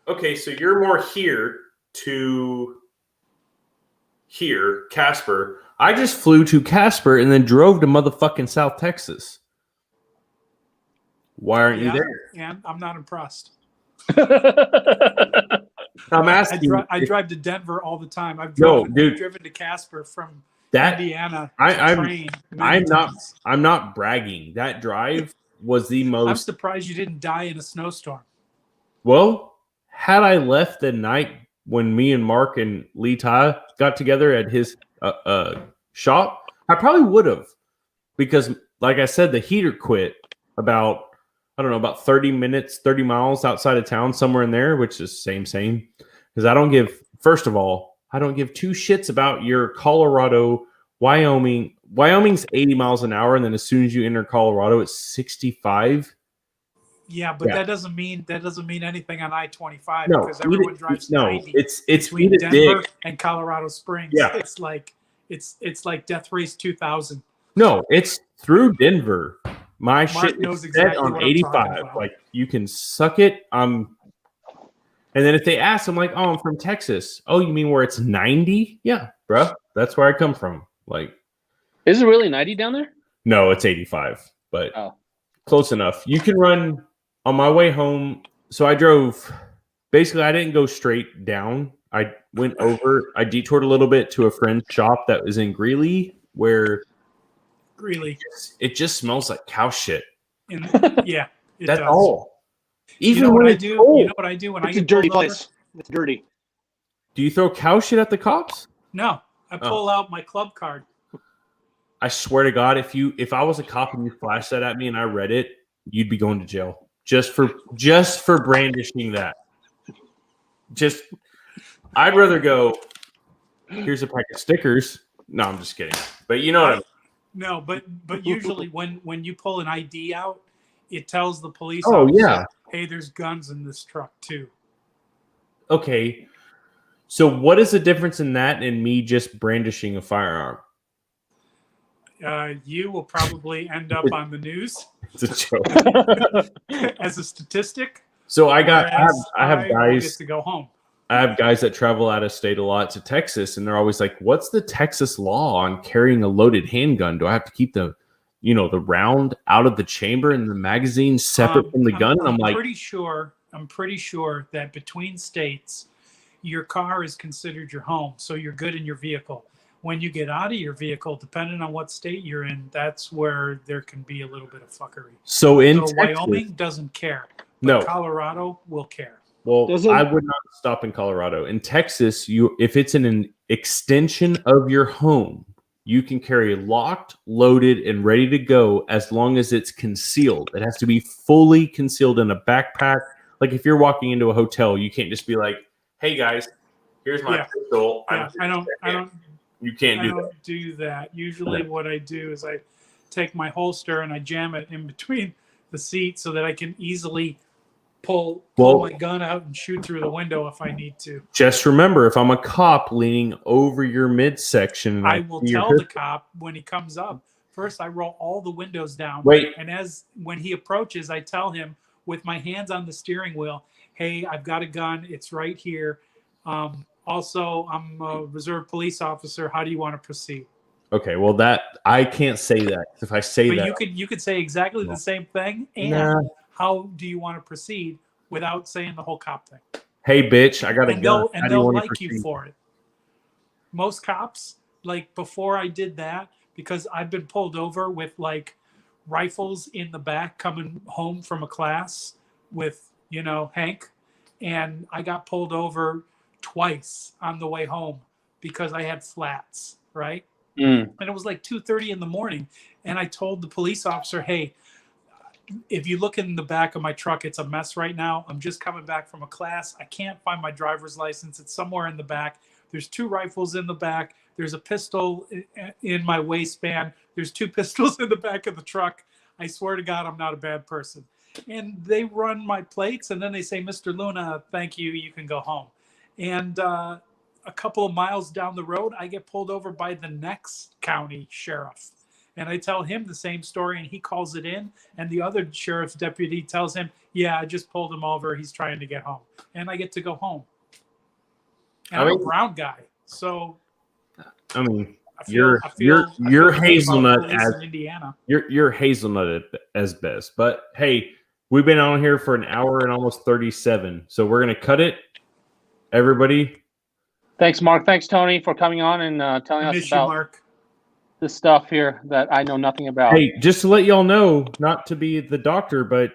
Okay, so you're more here to here, Casper. I just flew to Casper and then drove to motherfucking South Texas. Why aren't you Yeah, there? and I'm not impressed. I'm I, asking. I drive to Denver all the time. I've No, driven, dude. driven to Casper from that Indiana. I'm- train many I'm not- times. I'm not bragging. That drive was the I'm most. surprised you didn't die in a snowstorm. Well, had I left the night when me and Mark and Lee Ty got together at his shop, I probably would have, because, like I said, the heater quit about 30 miles outside of town, somewhere in there, which is same. Because I don't give. First of all, I don't give two shits about your Colorado, Wyoming. Wyoming's 80 miles an hour, and then as soon as you enter Colorado, it's 65. Yeah, but Yeah. that doesn't mean anything on I-25 No, because everyone drives no, 90 it's between eat a Denver dick. and Colorado Springs. Yeah. It's like Death Race 2000. No, it's through Denver. My Mark shit knows is exactly set on what I'm 85. talking about. Like, you can suck it. And then if they ask, I'm like, oh, I'm from Texas. Oh, you mean where it's 90? Yeah, bro. That's where I come from. Like, Is it really 90 down there? no, it's 85, but Oh. close enough. You can run on my way home. So I drove, basically, I didn't go straight down. I went over, I detoured a little bit to a friend's shop that was in Greeley, where Really? it just smells like cow shit. And yeah, it That's does. all. You Even know when what I it's do? cold. You know what I do when I It's a get dirty pulled over? place. It's dirty. Do you throw cow shit at the cops? No, I Oh. pull out my club card. I swear to God, if I was a cop and you flashed that at me and I read it, you'd be going to jail just for brandishing that. Just, I'd rather go. Here's a pack of stickers. No, I'm just kidding. But you know what I mean. No, but usually when you pull an ID out, it tells the police Oh, officer, yeah. hey, there's guns in this truck too. Okay. So what is the difference in that and me just brandishing a firearm? You will probably end up on the news It's a joke. as a statistic. So I have whereas will guys. get to go home. I have guys that travel out of state a lot to Texas, and they're always like, "What's the Texas law on carrying a loaded handgun? Do I have to keep the round out of the chamber and the magazine separate from the gun?" And I'm like, pretty sure that between states, your car is considered your home, so you're good in your vehicle. When you get out of your vehicle, depending on what state you're in, that's where there can be a little bit of fuckery. so in So Texas, Wyoming doesn't care. But no. Colorado will care. Well, Doesn't- I would not stop in Colorado. In Texas, if it's in an extension of your home, you can carry locked, loaded, and ready to go as long as it's concealed. It has to be fully concealed in a backpack. Like if you're walking into a hotel, you can't just be like, "Hey guys, here's my Yeah. pistol." Yeah, I don't You can't I do that. don't do that. Usually what I do is I take my holster and I jam it in between the seats so that I can easily pull Well- my gun out and shoot through the window if I need to. Just remember, if I'm a cop leaning over your midsection, and I will see your tell the hip- cop when he comes up. First, I roll all the windows down. Wait, And when he approaches, I tell him with my hands on the steering wheel, "Hey, I've got a gun. It's right here. Also, I'm a reserve police officer. How do you want to proceed?" okay. Well, that I can't say that. If I say But that, you could say exactly the same thing. And Nah. how do you want to proceed without saying the whole cop thing? hey, bitch, I got a And gun. they'll How do you want to like you proceed? for it. Most cops, like before I did that, because I've been pulled over with like rifles in the back coming home from a class with, Hank, and I got pulled over twice on the way home because I had flats, right? Mm. And it was like 2:30 in the morning, and I told the police officer, "Hey, if you look in the back of my truck, it's a mess right now. I'm just coming back from a class. I can't find my driver's license. It's somewhere in the back. There's 2 rifles in the back. There's a pistol in my waistband. There's 2 pistols in the back of the truck. I swear to God, I'm not a bad person." And they run my plates, and then they say, "Mr. Luna, thank you. You can go home." And a couple of miles down the road, I get pulled over by the next county sheriff. And I tell him the same story, and he calls it in. And the other sheriff's deputy tells him, "Yeah, I just pulled him over. He's trying to get home." And I get to go home. And I'm a brown guy. So I mean, I feel you're I feel good hazelnut about police as in Indiana. you're hazelnut as best. But hey, we've been on here for an hour and almost 37, so we're gonna cut it. Everybody, Thanks, Mark. Thanks, Tony, for coming on and telling I us miss you, about Mark. this stuff here that I know nothing about. hey, just to let y'all know, not to be the doctor, but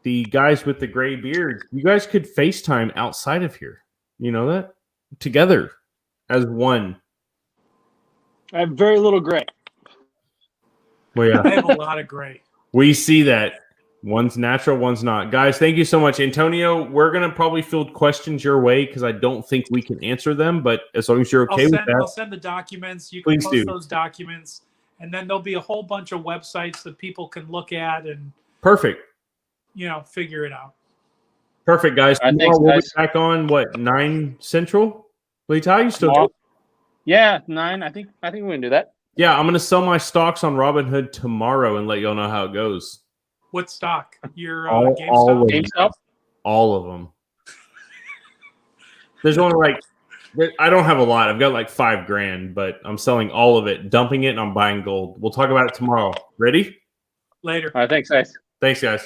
the guys with the gray beard, you guys could FaceTime outside of here. You know that? Together as one. I have very little gray. Well, yeah, I have a lot of gray. we see that. One's natural, one's not. Guys, thank you so much. Antonio, we're going to probably field questions your way because I don't think we can answer them, but as long as you're okay with I'll that. send the documents. You can Please post do. those documents. And then there'll be a whole bunch of websites that people can look at and, Perfect. figure it out. Perfect, guys. All right, Tomorrow thanks, we'll guys. be back on, 9 Central? Leetai, you still Tomorrow? Yeah, 9. I think we're gonna do that. Yeah, I'm going to sell my stocks on Robinhood tomorrow and let y'all know how it goes. What stock? Your All GameStop? of GameStop. All of them. There's only I don't have a lot. I've got like $5,000, but I'm selling all of it, dumping it, and I'm buying gold. We'll talk about it tomorrow. Ready? Later. All right, thanks, guys. Thanks, guys.